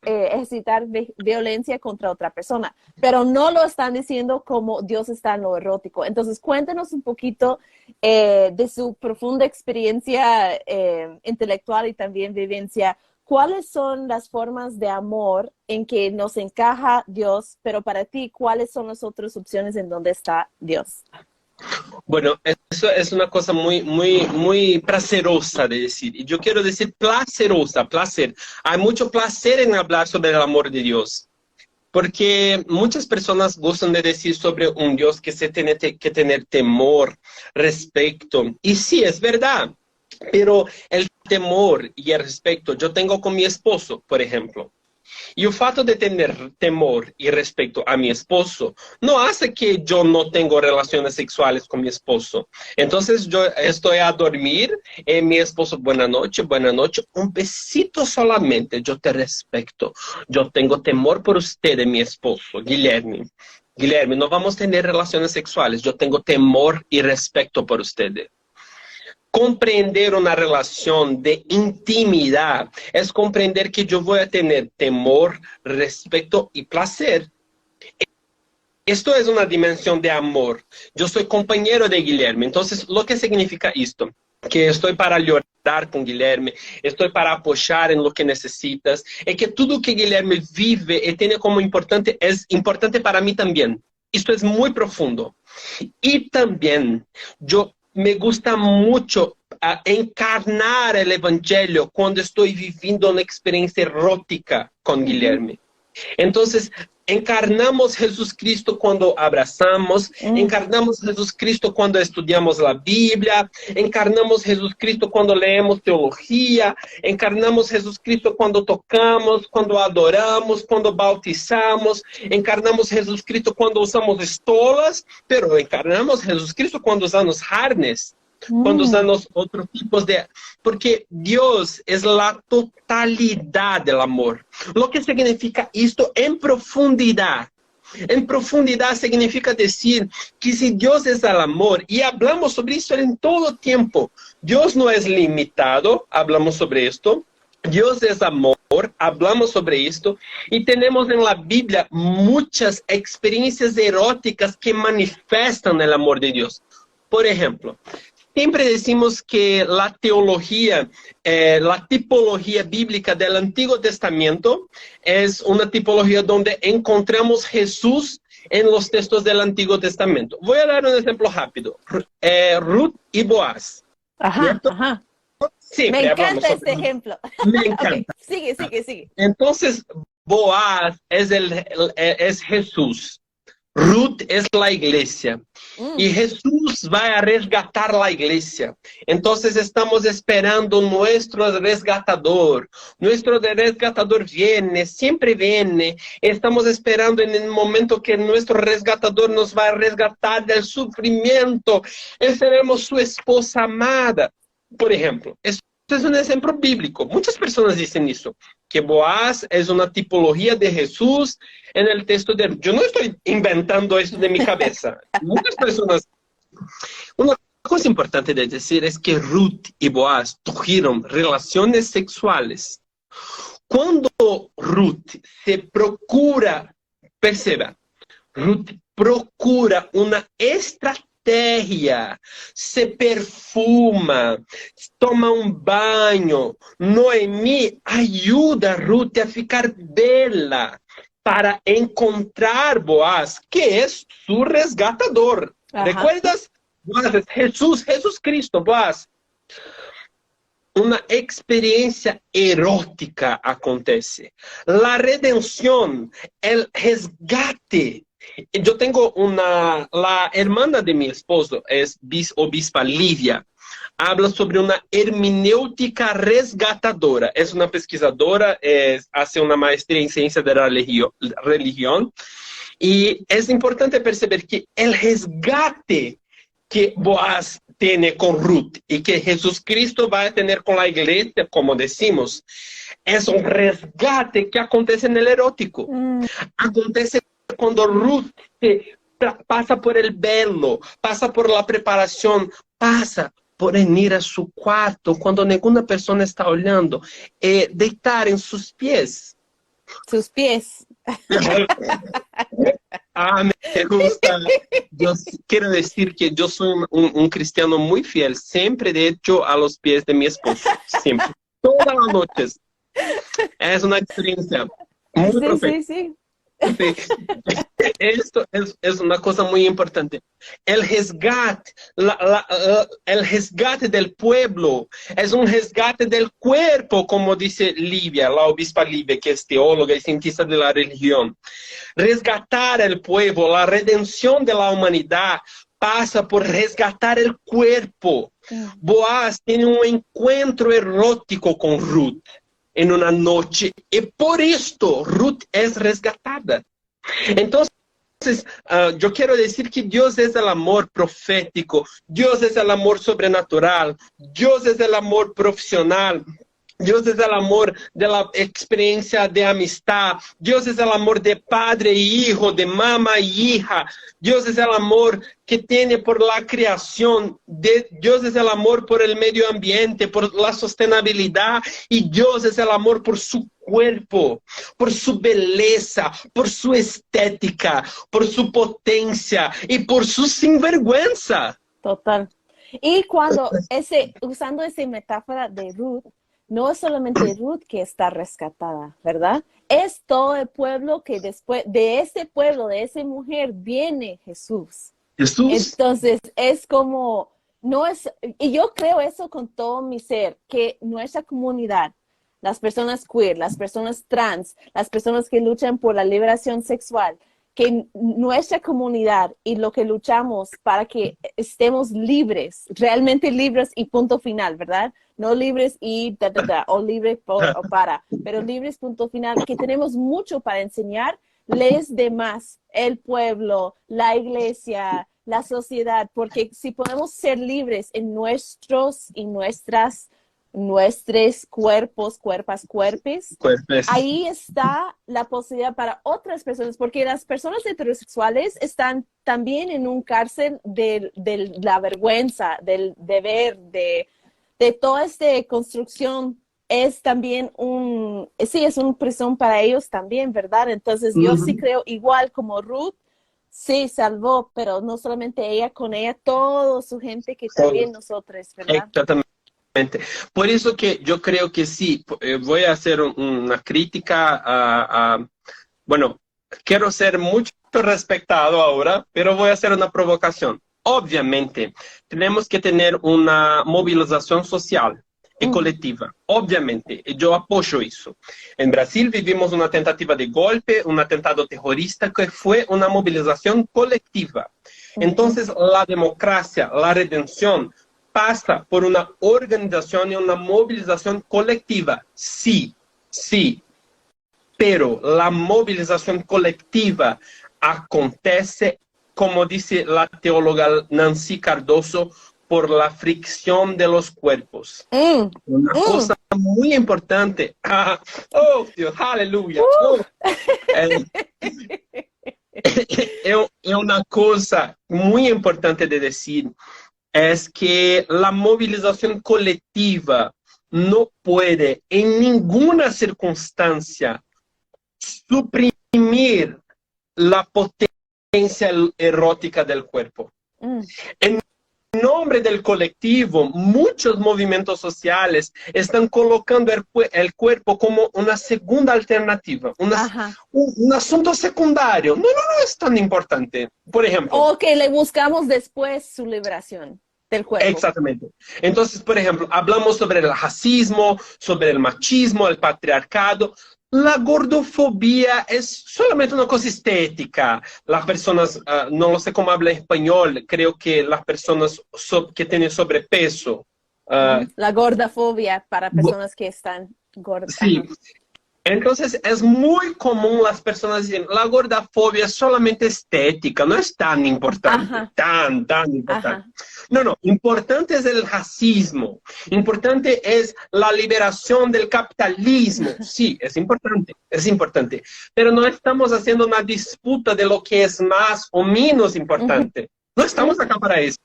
ejercitar violencia contra otra persona, pero no lo están diciendo como Dios está en lo erótico. Entonces, cuéntenos un poquito de su profunda experiencia intelectual y también vivencia. ¿Cuáles son las formas de amor en que nos encaja Dios? Pero para ti, ¿cuáles son las otras opciones en donde está Dios? Bueno, eso es una cosa muy placerosa de decir. Y yo quiero decir placerosa, placer. Hay mucho placer en hablar sobre el amor de Dios. Porque muchas personas gustan de decir sobre un Dios que se tiene que tener temor, respeto. Y sí, es verdad. Pero el temor y el respeto, yo tengo con mi esposo, por ejemplo. Y el fato de tener temor y respeto a mi esposo no hace que yo no tenga relaciones sexuales con mi esposo. Entonces yo estoy a dormir y mi esposo, buena noche, un besito solamente, yo te respeto. Yo tengo temor por usted, mi esposo, Guilherme. Guilherme, no vamos a tener relaciones sexuales, yo tengo temor y respeto por usted. Comprender una relación de intimidad es comprender que yo voy a tener temor, respeto y placer. Esto es una dimensión de amor. Yo soy compañero de Guilherme. Entonces, ¿lo que significa esto? Que estoy para llorar con Guilherme, estoy para apoyar en lo que necesitas. Es que todo que Guilherme vive y tiene como importante es importante para mí también. Esto es muy profundo. Y también me gusta mucho encarnar el evangelio cuando estoy viviendo una experiencia erótica con Guilherme. Entonces, encarnamos Jesucristo cuando abrazamos, encarnamos Jesucristo cuando estudiamos la Biblia, encarnamos Jesucristo cuando leemos teología, encarnamos Jesucristo cuando tocamos, cuando adoramos, cuando bautizamos, encarnamos Jesucristo cuando usamos estolas, pero encarnamos Jesucristo cuando usamos harness. Cuando usamos otros tipos de... Porque Dios es la totalidad del amor. Lo que significa esto en profundidad. En profundidad significa decir que si Dios es el amor, y hablamos sobre eso en todo tiempo, Dios no es limitado, hablamos sobre esto. Dios es amor, hablamos sobre esto, y tenemos en la Biblia muchas experiencias eróticas que manifiestan el amor de Dios. Por ejemplo, siempre decimos que la teología, la tipología bíblica del Antiguo Testamento es una tipología donde encontramos Jesús en los textos del Antiguo Testamento. Voy a dar un ejemplo rápido. Ruth y Boaz. Ajá, ajá. Siempre me encanta sobre este ejemplo. Me encanta. Okay, sigue. Entonces, Boaz es Jesús. Ruth es la iglesia. Y Jesús va a resgatar la iglesia. Entonces estamos esperando nuestro resgatador. Nuestro resgatador viene, siempre viene. Estamos esperando en el momento que nuestro resgatador nos va a resgatar del sufrimiento. Y seremos su esposa amada. Por ejemplo, esto es un ejemplo bíblico. Muchas personas dicen eso, que Boaz es una tipología de Jesús en el texto de... Yo no estoy inventando eso de mi cabeza. Muchas personas... Una cosa importante de decir es que Ruth y Boaz tuvieron relaciones sexuales. Cuando Ruth se procura, perceba, Ruth procura una estrategia, se perfuma, toma un baño. Noemí ayuda a Ruth a ficar bella para encontrar Boaz, que es su resgatador. Ajá. ¿Recuerdas? Boaz es Jesús, Jesucristo, Boaz. Una experiencia erótica acontece. La redención, el resgate. Yo tengo la hermana de mi esposo es obispa Livia. Habla sobre una hermenéutica resgatadora. Es una pesquisadora, hace una maestría en ciencia de la religión. Y es importante perceber que el resgate que Boaz tiene con Ruth y que Jesucristo va a tener con la iglesia, como decimos, es un resgate que acontece en el erótico. Acontece cuando Ruth pasa por el velo, pasa por la preparación, pasa por ir a su cuarto cuando ninguna persona está olhando, deitar en sus pies. Sus pies. Ah, me gusta. Yo quiero decir que yo soy un cristiano muy fiel. Siempre de hecho a los pies de mi esposo. Siempre. Todas las noches. Es una experiencia muy perfecta. Sí. Sí. Esto es una cosa muy importante. El resgate, el resgate del pueblo es un resgate del cuerpo, como dice Livia, la obispa Livia, que es teóloga y cientista de la religión. Resgatar el pueblo, la redención de la humanidad pasa por resgatar el cuerpo. Boaz tiene un encuentro erótico con Ruth en una noche, y por esto Ruth es resgatada. Entonces, yo quiero decir que Dios es el amor profético, Dios es el amor sobrenatural, Dios es el amor profesional, Dios es el amor de la experiencia de amistad, Dios es el amor de padre y hijo, de mamá y hija, Dios es el amor que tiene por la creación, Dios es el amor por el medio ambiente, por la sostenibilidad, y Dios es el amor por su cuerpo, por su belleza, por su estética, por su potencia y por su sinvergüenza. Total. Y cuando usando esa metáfora de Ruth, no es solamente Ruth que está rescatada, ¿verdad? Es todo el pueblo que después de ese pueblo, de esa mujer, viene Jesús. Jesús. Entonces, es como, no es, y yo creo eso con todo mi ser, que nuestra comunidad, las personas queer, las personas trans, las personas que luchan por la liberación sexual, que nuestra comunidad y lo que luchamos para que estemos libres, realmente libres y punto final, ¿verdad? No libres y o libres o para, pero libres punto final, que tenemos mucho para enseñar les demás, el pueblo, la iglesia, la sociedad, porque si podemos ser libres en nuestros y nuestros cuerpos, cuerpes, ahí está la posibilidad para otras personas, porque las personas heterosexuales están también en un cárcel de la vergüenza, del deber, de toda esta construcción. Es también es una prisión para ellos también, ¿verdad? Entonces yo sí creo, igual como Ruth, sí salvó, pero no solamente ella, con ella toda su gente que también nosotros, ¿verdad? Exactamente. Por eso que yo creo que sí, voy a hacer una crítica bueno, quiero ser mucho respetado ahora, pero voy a hacer una provocación. Obviamente, tenemos que tener una movilización social y colectiva. Obviamente, yo apoyo eso. En Brasil vivimos una tentativa de golpe, un atentado terrorista que fue una movilización colectiva. Entonces, la democracia, la redención, pasa por una organización y una movilización colectiva. Sí, sí. Pero la movilización colectiva acontece, como dice la teóloga Nancy Cardoso, por la fricción de los cuerpos. Una cosa muy importante. Oh, Dios, aleluya. Es una cosa muy importante de decir. Es que la movilización colectiva no puede en ninguna circunstancia suprimir la potencia erótica del cuerpo. Mm. En nombre del colectivo, muchos movimientos sociales están colocando el cuerpo como una segunda alternativa, Ajá. un asunto secundario. No, no, no es tan importante. Por ejemplo. O que le buscamos después su liberación del cuerpo. Exactamente. Entonces, por ejemplo, hablamos sobre el racismo, sobre el machismo, el patriarcado. La gordofobia es solamente una cosa estética. Las personas, no lo sé cómo habla español, creo que las personas que tienen sobrepeso. La gordafobia para personas que están gordas. Sí. Entonces es muy común las personas dicen, la gordofobia es solamente estética, no es tan importante, Ajá. tan importante. Ajá. No, no, importante es el racismo, importante es la liberación del capitalismo. Sí, es importante, pero no estamos haciendo una disputa de lo que es más o menos importante. No estamos acá para eso.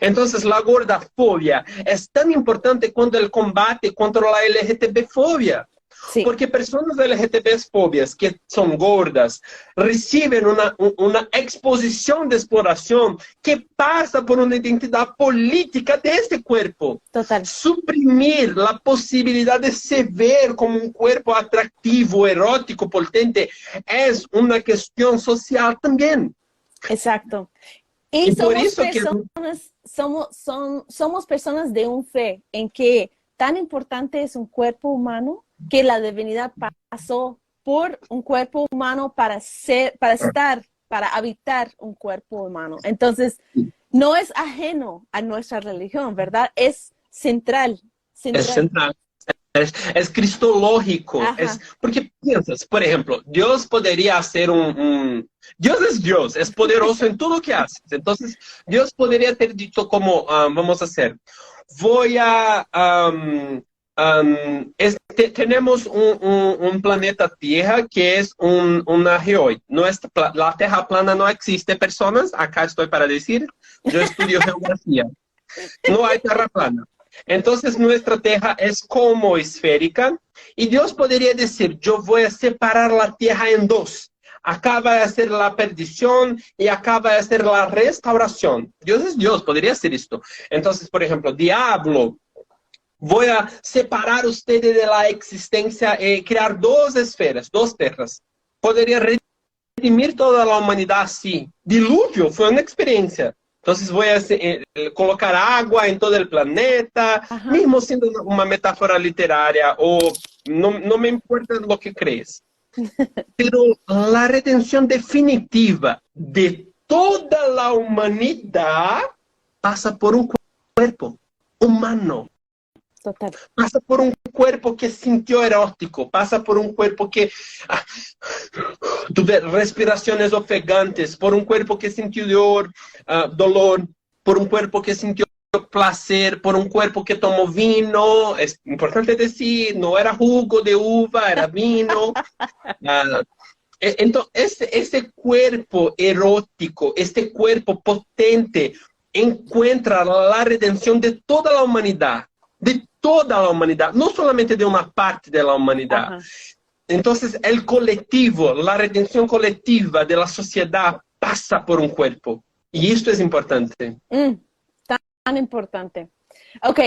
Entonces la gordofobia es tan importante cuando el combate contra la LGTB-fobia. Sí. Porque personas LGTB-fobias que son gordas reciben una exposición de exploración que pasa por una identidad política de este cuerpo. Total. Suprimir la posibilidad de se ver como un cuerpo atractivo, erótico, potente, es una cuestión social también. Exacto. Y por eso somos personas de un fe en que tan importante es un cuerpo humano que la divinidad pasó por un cuerpo humano para habitar un cuerpo humano. Entonces, no es ajeno a nuestra religión, ¿verdad? Es central. Es central. Es cristológico. Porque piensas, por ejemplo, Dios podría hacer Dios, es poderoso en todo lo que hace. Entonces, Dios podría haber dicho como, vamos a hacer, tenemos un planeta Tierra que es una geoide. La Tierra plana no existe, personas. Acá estoy para decir, yo estudio geografía. No hay Tierra plana. Entonces nuestra Tierra es como esférica y Dios podría decir, yo voy a separar la Tierra en dos. Acá va a ser la perdición y acá va a ser la restauración. Dios es Dios, podría hacer esto. Entonces, por ejemplo, diablo, voy a separar ustedes de la existencia y crear dos esferas, dos tierras. Podría redimir toda la humanidad así. Diluvio fue una experiencia. Entonces voy a colocar agua en todo el planeta, mismo siendo una metáfora literaria, o no me importa lo que crees. Pero la redención definitiva de toda la humanidad pasa por un cuerpo humano. Total. Pasa por un cuerpo que sintió erótico, pasa por un cuerpo que tuve respiraciones ofegantes, por un cuerpo que sintió dolor, por un cuerpo que sintió placer, por un cuerpo que tomó vino. Es importante decir, no era jugo de uva, era vino. Entonces, ese cuerpo erótico, este cuerpo potente, encuentra la redención de toda la humanidad. De toda la humanidad, no solamente de una parte de la humanidad. Entonces, el colectivo, la redención colectiva de la sociedad pasa por un cuerpo. Y esto es importante. Tan importante. Ok,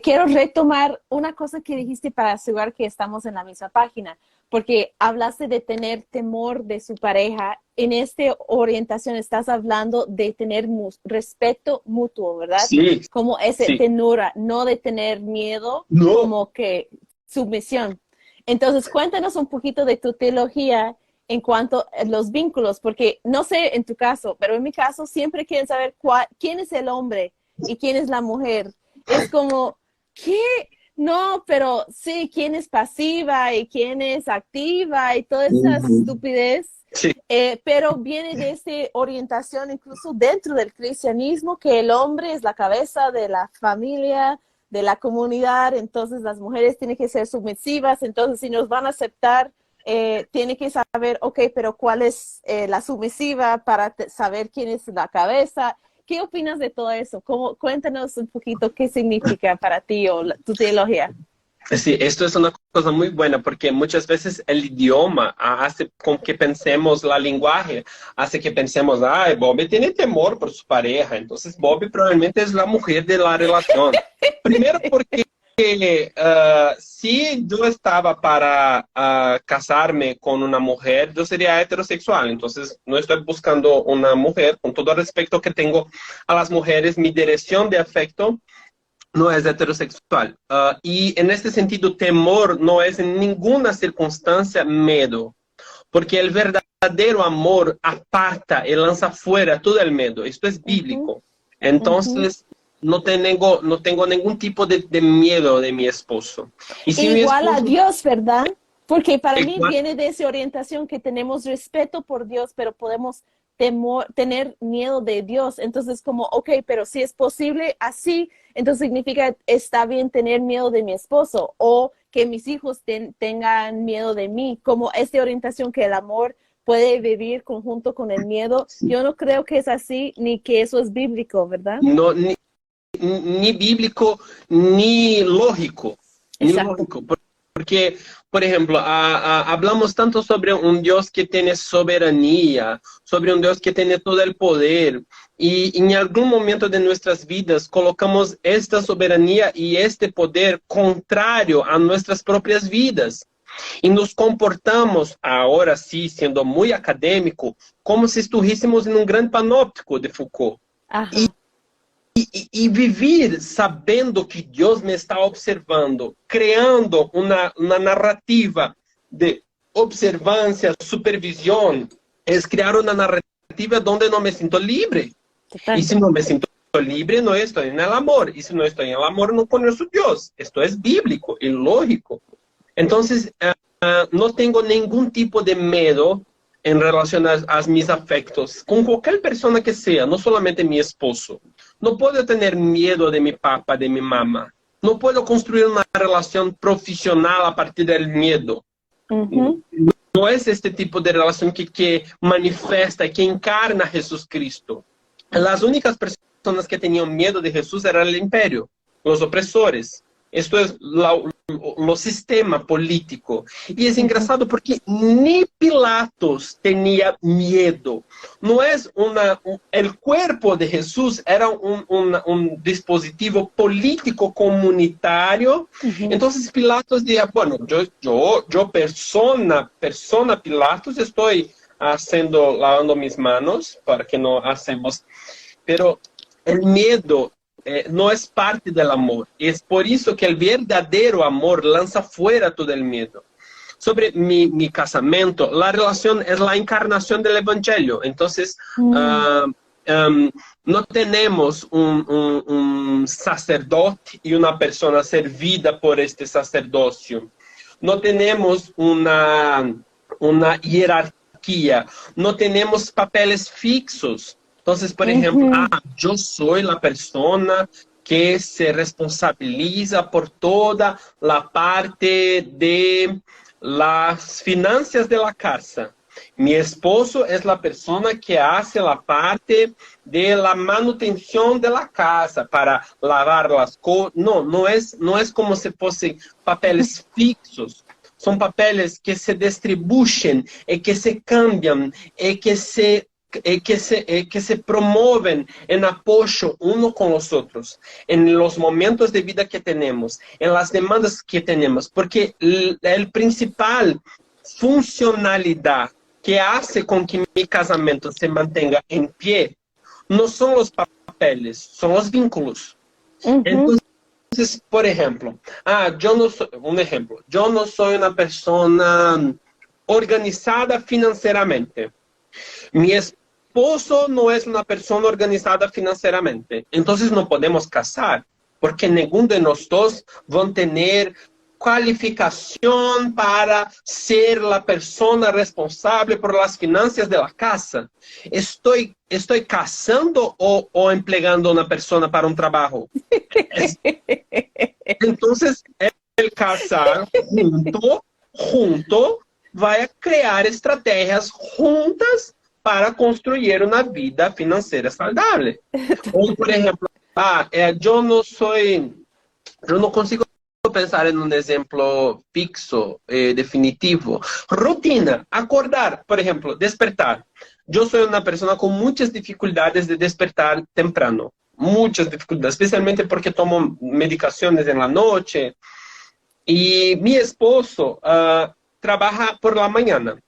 quiero retomar una cosa que dijiste para asegurar que estamos en la misma página, porque hablaste de tener temor de su pareja. En esta orientación estás hablando de tener respeto mutuo, ¿verdad? Sí. Como ese tenura, no de tener miedo, como que sumisión. Entonces, cuéntanos un poquito de tu teología en cuanto a los vínculos, porque no sé en tu caso, pero en mi caso siempre quieren saber quién es el hombre y quién es la mujer. Es como, ¿qué? No, pero sí, quién es pasiva y quién es activa y toda esa estupidez. Sí. Pero viene de esta orientación incluso dentro del cristianismo, que el hombre es la cabeza de la familia, de la comunidad, entonces las mujeres tienen que ser submisivas, entonces si nos van a aceptar, tiene que saber, ok, pero ¿cuál es la submisiva para saber quién es la cabeza? ¿Qué opinas de todo eso? Cuéntanos un poquito qué significa para ti o tu teología. Sí, esto es una cosa muy buena, porque muchas veces el idioma hace con que pensemos, la lenguaje hace que pensemos, ay, Bobby tiene temor por su pareja, entonces Bobby probablemente es la mujer de la relación. Primero porque si yo estaba para casarme con una mujer, yo sería heterosexual, entonces no estoy buscando una mujer, con todo el respeto que tengo a las mujeres, mi dirección de afecto no es heterosexual. Y en este sentido, temor no es en ninguna circunstancia miedo, porque el verdadero amor aparta y lanza fuera todo el miedo. Esto es bíblico. Entonces, no tengo ningún tipo de miedo de mi esposo. Y si mi Igual a esposo... Dios, ¿verdad? Porque para mí Igual- viene de esa orientación que tenemos respeto por Dios, pero podemos tener miedo de Dios. Entonces, como, ok, pero si es posible así, entonces significa está bien tener miedo de mi esposo o que mis hijos tengan miedo de mí, como esta orientación que el amor puede vivir conjunto con el miedo. Yo no creo que es así ni que eso es bíblico, ¿verdad? no, ni bíblico, ni lógico. Ni Exacto. lógico. Porque, por ejemplo, hablamos tanto sobre un Dios que tiene soberanía, sobre un Dios que tiene todo el poder, y en algún momento de nuestras vidas colocamos esta soberanía y este poder contrario a nuestras propias vidas. Y nos comportamos, ahora sí, siendo muy académico, como si estuviésemos en un gran panóptico de Foucault. Ajá. E viver sabendo que Deus me está observando, criando uma narrativa de observância, supervisão, é criar uma narrativa onde não me sinto livre. E Total. se não me sinto livre, não estou em el amor. E se não estou em el amor, não conheço Deus. Isto é bíblico e lógico. Então, não tenho nenhum tipo de medo em relação a mis afectos, com qualquer pessoa que seja, não solamente meu esposo. No puedo tener miedo de mi papá, de mi mamá. No puedo construir una relación profesional a partir del miedo. No es este tipo de relación que manifiesta, que encarna a Jesús Cristo. Las únicas personas que tenían miedo de Jesús era el imperio, los opresores. Esto es lo sistema político. Y es engraçado porque ni Pilatos tenía miedo. No es el cuerpo de Jesús era un dispositivo político comunitario. Entonces Pilatos decía, bueno, yo persona Pilatos, estoy lavando mis manos para que no hacemos. Pero el miedo no es parte del amor. Es por eso que el verdadero amor lanza fuera todo el miedo. Sobre mi casamiento, la relación es la encarnación del evangelio. Entonces, no tenemos un sacerdote y una persona servida por este sacerdocio. No tenemos una jerarquía. No tenemos papeles fixos. Entonces, por ejemplo, yo soy la persona que se responsabiliza por toda la parte de las finanzas de la casa. Mi esposo es la persona que hace la parte de la manutención de la casa para lavar las cosas. No es como si fuesen papeles fixos. Son papeles que se distribuyen y que se cambian y que se promueven en apoyo uno con los otros, en los momentos de vida que tenemos, en las demandas que tenemos, porque el principal funcionalidad que hace con que mi casamento se mantenga en pie no son los papeles, son los vínculos. Entonces, por ejemplo, yo no soy una persona organizada financieramente. Mi esposo no es una persona organizada financieramente. Entonces no podemos casar, porque ninguno de nosotros va a tener cualificación para ser la persona responsable por las finanzas de la casa. ¿Estoy casando o empleando a una persona para un trabajo? Entonces, el casar junto va a crear estrategias juntas para construir una vida financiera saludable. O, por ejemplo, yo no consigo pensar en un ejemplo fixo, definitivo. Rutina, acordar, por ejemplo, despertar. Yo soy una persona con muchas dificultades de despertar temprano. Muchas dificultades, especialmente porque tomo medicaciones en la noche. Y mi esposo trabaja por la mañana.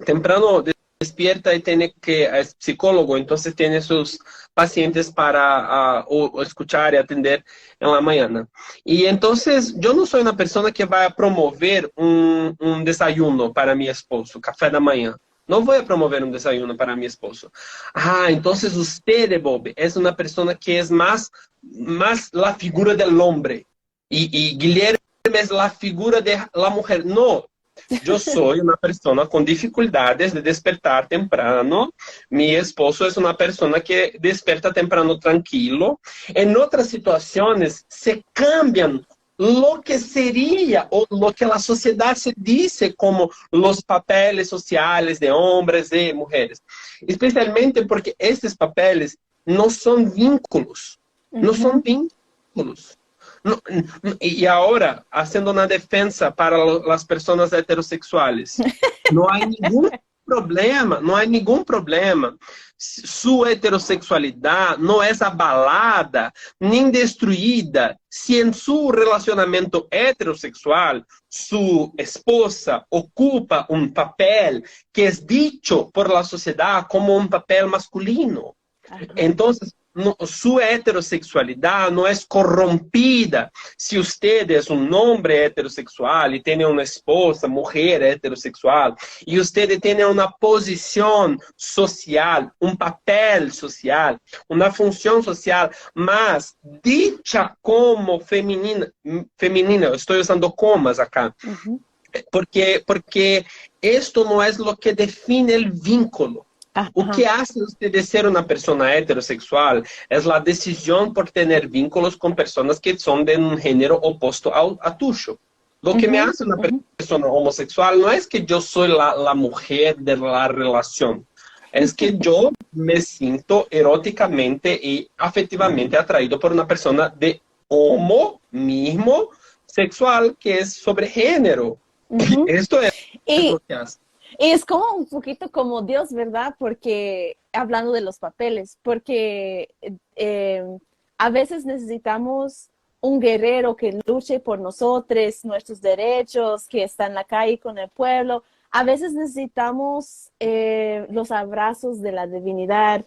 Temprano despierta y tiene que, es psicólogo, entonces tiene sus pacientes para o escuchar y atender en la mañana. Y entonces yo no soy una persona que va a promover un desayuno para mi esposo, café de mañana. No voy a promover un desayuno para mi esposo. Ah, entonces usted, Bob, es una persona que es más la figura del hombre. Y Guilherme es la figura de la mujer. No, yo soy una persona con dificultades de despertar temprano. Mi esposo es una persona que despierta temprano tranquilo. En otras situaciones se cambian lo que sería o lo que la sociedad se dice como los papeles sociales de hombres y mujeres. Especialmente porque estos papeles no son vínculos. No son vínculos. No, y ahora, haciendo una defensa para las personas heterosexuales, no hay ningún problema, no hay ningún problema. Su heterosexualidad no es abalada ni destruida si en su relacionamiento heterosexual su esposa ocupa un papel que es dicho por la sociedad como un papel masculino. Entonces, no, su heterosexualidad no es corrompida. Si usted es un hombre heterosexual y tiene una esposa, mujer heterosexual, y usted tiene una posición social, un papel social, una función social más dicha como femenina, estoy usando comas acá, porque esto no es lo que define el vínculo. O que hace usted de ser una persona heterosexual es la decisión por tener vínculos con personas que son de un género opuesto a tuyo. Lo que me hace una persona homosexual no es que yo soy la mujer de la relación. Es que yo me siento eróticamente y afectivamente atraído por una persona de mismo sexual que es sobre género. Esto es lo que hace. Es como un poquito como Dios, ¿verdad? Porque, hablando de los papeles, porque a veces necesitamos un guerrero que luche por nosotros, nuestros derechos, que está en la calle con el pueblo. A veces necesitamos los abrazos de la divinidad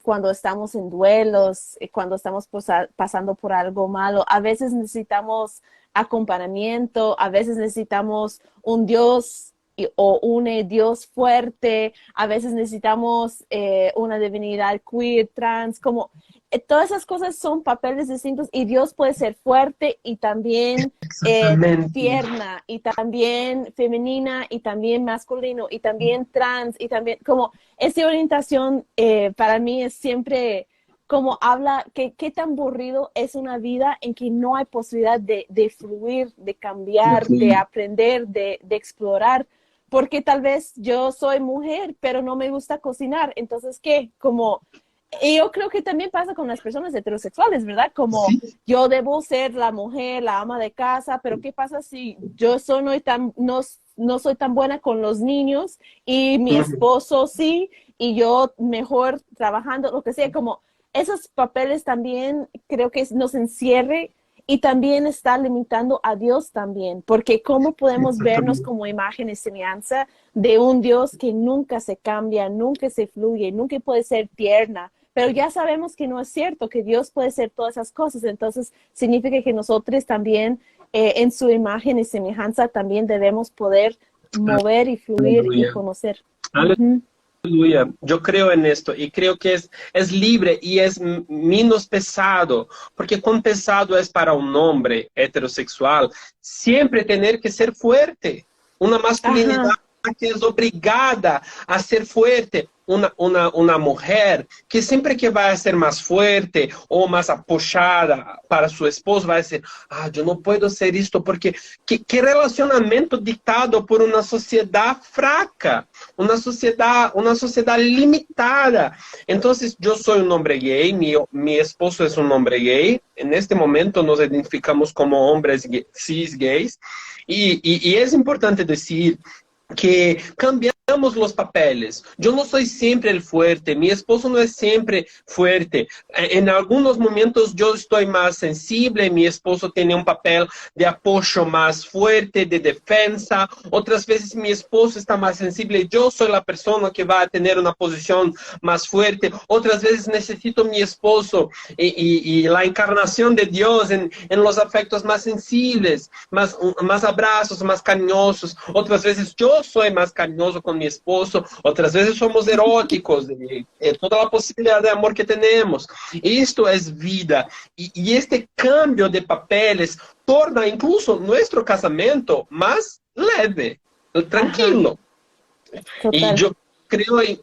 cuando estamos en duelos, cuando estamos pasando por algo malo. A veces necesitamos acompañamiento, a veces necesitamos un Dios o un Dios fuerte, a veces necesitamos una divinidad queer, trans, como todas esas cosas son papeles distintos y Dios puede ser fuerte y también tierna y también femenina y también masculino y también trans y también como esa orientación para mí es siempre como habla que qué tan aburrido es una vida en que no hay posibilidad de fluir, de cambiar, de aprender, de explorar. Porque tal vez yo soy mujer, pero no me gusta cocinar. Entonces, ¿qué? Como, y yo creo que también pasa con las personas heterosexuales, ¿verdad? Como yo debo ser la mujer, la ama de casa, pero ¿qué pasa si yo no soy tan buena con los niños y mi esposo sí, y yo mejor trabajando, lo que sea? Como esos papeles también creo que nos encierre. Y también está limitando a Dios también, porque ¿cómo podemos vernos como imagen y semejanza de un Dios que nunca se cambia, nunca se fluye, nunca puede ser tierna? Pero ya sabemos que no es cierto, que Dios puede ser todas esas cosas. Entonces significa que nosotros también en su imagen y semejanza también debemos poder mover y fluir y conocer. Aleluya, yo creo en esto y creo que es libre y es menos pesado, porque cuán pesado es para un hombre heterosexual siempre tener que ser fuerte, una masculinidad que es obrigada a ser fuerte. Una mujer que siempre que va a ser más fuerte o más apoyada para su esposo va a decir, yo no puedo hacer esto porque qué relacionamiento dictado por una sociedad fraca, una sociedad limitada. Entonces yo soy un hombre gay, mi esposo es un hombre gay, en este momento nos identificamos como hombres cis gays y es importante decir que cambiamos los papeles. Yo no soy siempre el fuerte, mi esposo no es siempre fuerte. En algunos momentos yo estoy más sensible, mi esposo tiene un papel de apoyo más fuerte, de defensa. Otras veces mi esposo está más sensible, yo soy la persona que va a tener una posición más fuerte. Otras veces necesito mi esposo y la encarnación de Dios en los afectos más sensibles, más abrazos, más cariñosos. Otras veces yo soy más cariñoso con mi esposo, otras veces somos eróticos, toda la posibilidad de amor que tenemos. Esto es vida. Y este cambio de papeles torna incluso nuestro casamiento más leve, tranquilo. Y yo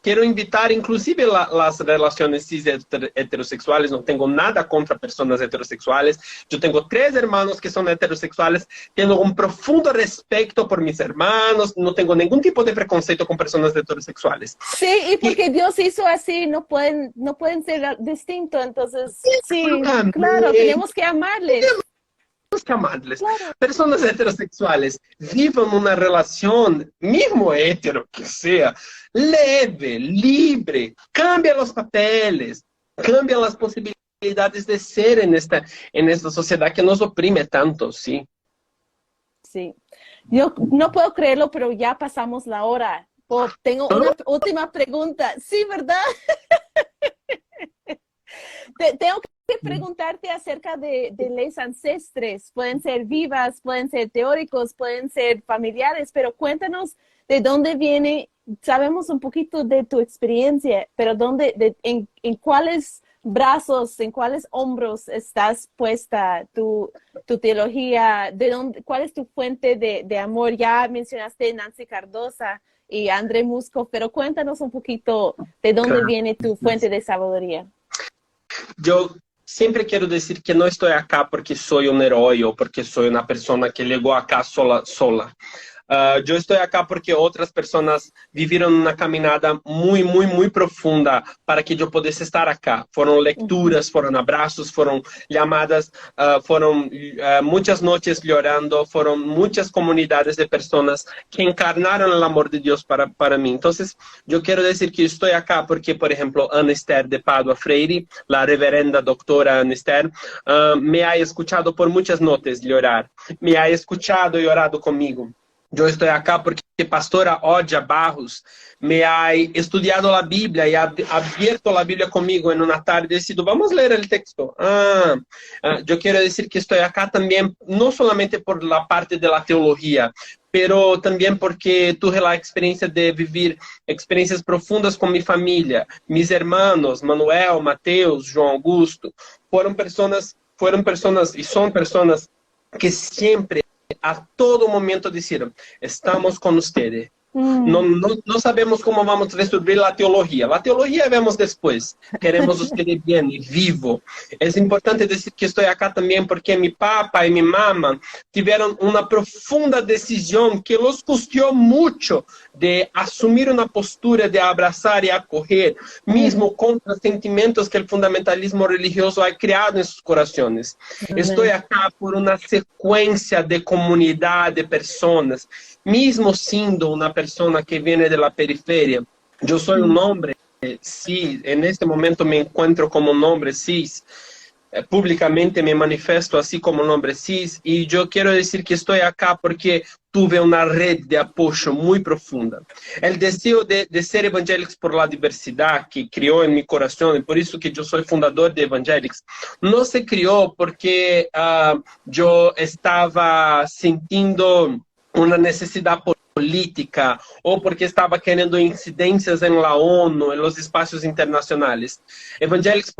quiero invitar inclusive las relaciones cis heterosexuales. No tengo nada contra personas heterosexuales. Yo tengo 3 hermanos que son heterosexuales. Tengo un profundo respeto por mis hermanos. No tengo ningún tipo de preconceito con personas heterosexuales. Sí, y porque Dios hizo así, no pueden ser distintos. Entonces, sí, claro, tenemos que amarles. Que amarles. Claro. Personas heterosexuales vivan una relación, mismo hetero que sea, leve, libre, cambia los papeles, cambia las posibilidades de ser en esta sociedad que nos oprime tanto, ¿sí? Sí. Yo no puedo creerlo, pero ya pasamos la hora. Tengo una última pregunta. Sí, ¿verdad? Tengo que preguntarte acerca de leyes ancestres. Pueden ser vivas, pueden ser teóricos, pueden ser familiares, pero cuéntanos de dónde viene. Sabemos un poquito de tu experiencia, pero en cuáles brazos, en cuáles hombros estás puesta tu teología, cuál es tu fuente de amor. Ya mencionaste Nancy Cardosa y André Musco, pero cuéntanos un poquito de dónde viene tu fuente de sabiduría. Yo siempre quiero decir que no estoy acá porque soy un héroe o porque soy una persona que llegó acá sola. Yo estoy acá porque otras personas vivieron una caminada muy, muy, muy profunda para que yo pudiese estar acá. Fueron lecturas, fueron abrazos, fueron llamadas, fueron muchas noches llorando, fueron muchas comunidades de personas que encarnaron el amor de Dios para mí. Entonces, yo quiero decir que estoy acá porque, por ejemplo, Ana Esther de Padua Freire, la reverenda doctora Ana Esther, me ha escuchado por muchas noches llorar, me ha escuchado y orado conmigo. Yo estoy acá porque pastora Odia Barros me ha estudiado la Biblia y ha abierto la Biblia conmigo en una tarde y decidido, vamos a leer el texto. Yo quiero decir que estoy acá también, no solamente por la parte de la teología, pero también porque tuve la experiencia de vivir experiencias profundas con mi familia. Mis hermanos, Manuel, Mateus, João Augusto, fueron personas y son personas que siempre a todo momento dijeron, estamos con ustedes. No sabemos cómo vamos a resolver la teología. La teología vemos después. Queremos usted bien y vivo. Es importante decir que estoy acá también porque mi papá y mi mamá tuvieron una profunda decisión que los costó mucho de asumir una postura de abrazar y acoger, mismo contra sentimientos que el fundamentalismo religioso ha creado en sus corazones. Estoy acá por una secuencia de comunidad de personas, mismo siendo una persona que viene de la periferia. Yo soy un hombre cis, en este momento me encuentro como un hombre cis, públicamente me manifiesto así como un hombre cis, y yo quiero decir que estoy acá porque tuve una red de apoyo muy profunda. El deseo de ser Evangélicos por la Diversidad que crió en mi corazón, y por eso que yo soy fundador de Evangélicos, no se crió porque yo estaba sintiendo una necesidad política o porque estaba queriendo incidencias en la ONU, en los espacios internacionales. Evangélicos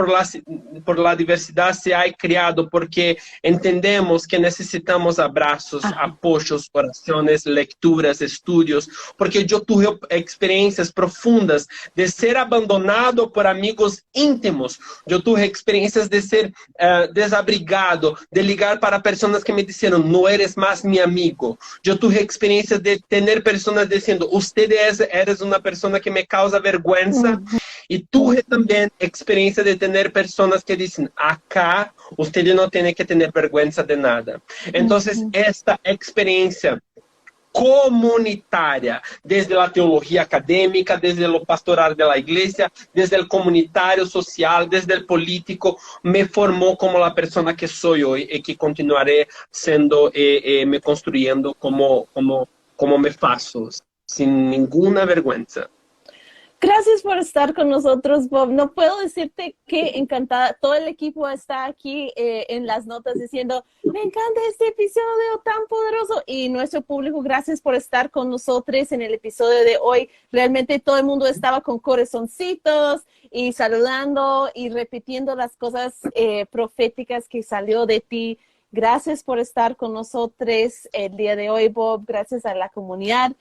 por la Diversidad se ha creado porque entendemos que necesitamos abrazos, Ajá. apoyos, oraciones, lecturas, estudios, porque yo tuve experiencias profundas de ser abandonado por amigos íntimos. Yo tuve experiencias de ser desabrigado, de ligar para personas que me dijeron, no eres más mi amigo. Yo tuve experiencias de tener personas diciendo, usted eres una persona que me causa vergüenza. Ujú. Y tuve también experiencia de tener personas que dicen, acá usted no tiene que tener vergüenza de nada. Entonces, Ujú. esta experiencia comunitaria, desde la teología académica, desde lo pastoral de la iglesia, desde el comunitario social, desde el político, me formó como la persona que soy hoy y que continuaré siendo, me construyendo como me faço, sin ninguna vergüenza. Gracias por estar con nosotros, Bob. No puedo decirte que encantada. Todo el equipo está aquí en las notas diciendo, me encanta este episodio tan poderoso. Y nuestro público, gracias por estar con nosotros en el episodio de hoy. Realmente todo el mundo estaba con corazoncitos y saludando y repitiendo las cosas proféticas que salió de ti. Gracias por estar con nosotros el día de hoy, Bob. Gracias a la comunidad.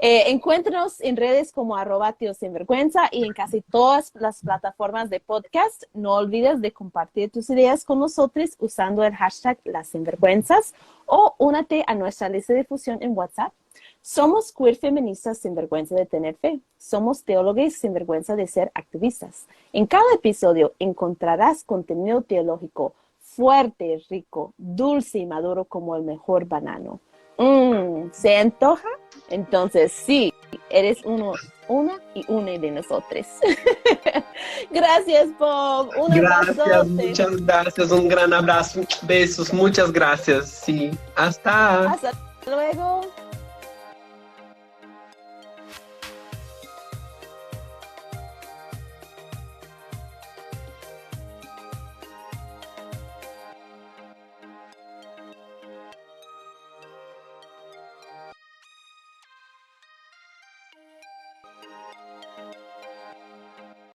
Encuéntranos en redes como @tiosinvergüenza y en casi todas las plataformas de podcast. No olvides de compartir tus ideas con nosotros usando el hashtag Las Sinvergüenzas o únete a nuestra lista de difusión en WhatsApp. Somos queer feministas sin vergüenza de tener fe. Somos teólogos sin vergüenza de ser activistas. En cada episodio encontrarás contenido teológico fuerte, rico, dulce y maduro como el mejor banano. ¿Se antoja? Entonces, sí, eres una y una de nosotros. Gracias, Bob. Un Gracias, abrazote. muchas gracias, un gran abrazo, besos, muchas gracias. Sí, hasta. Hasta luego.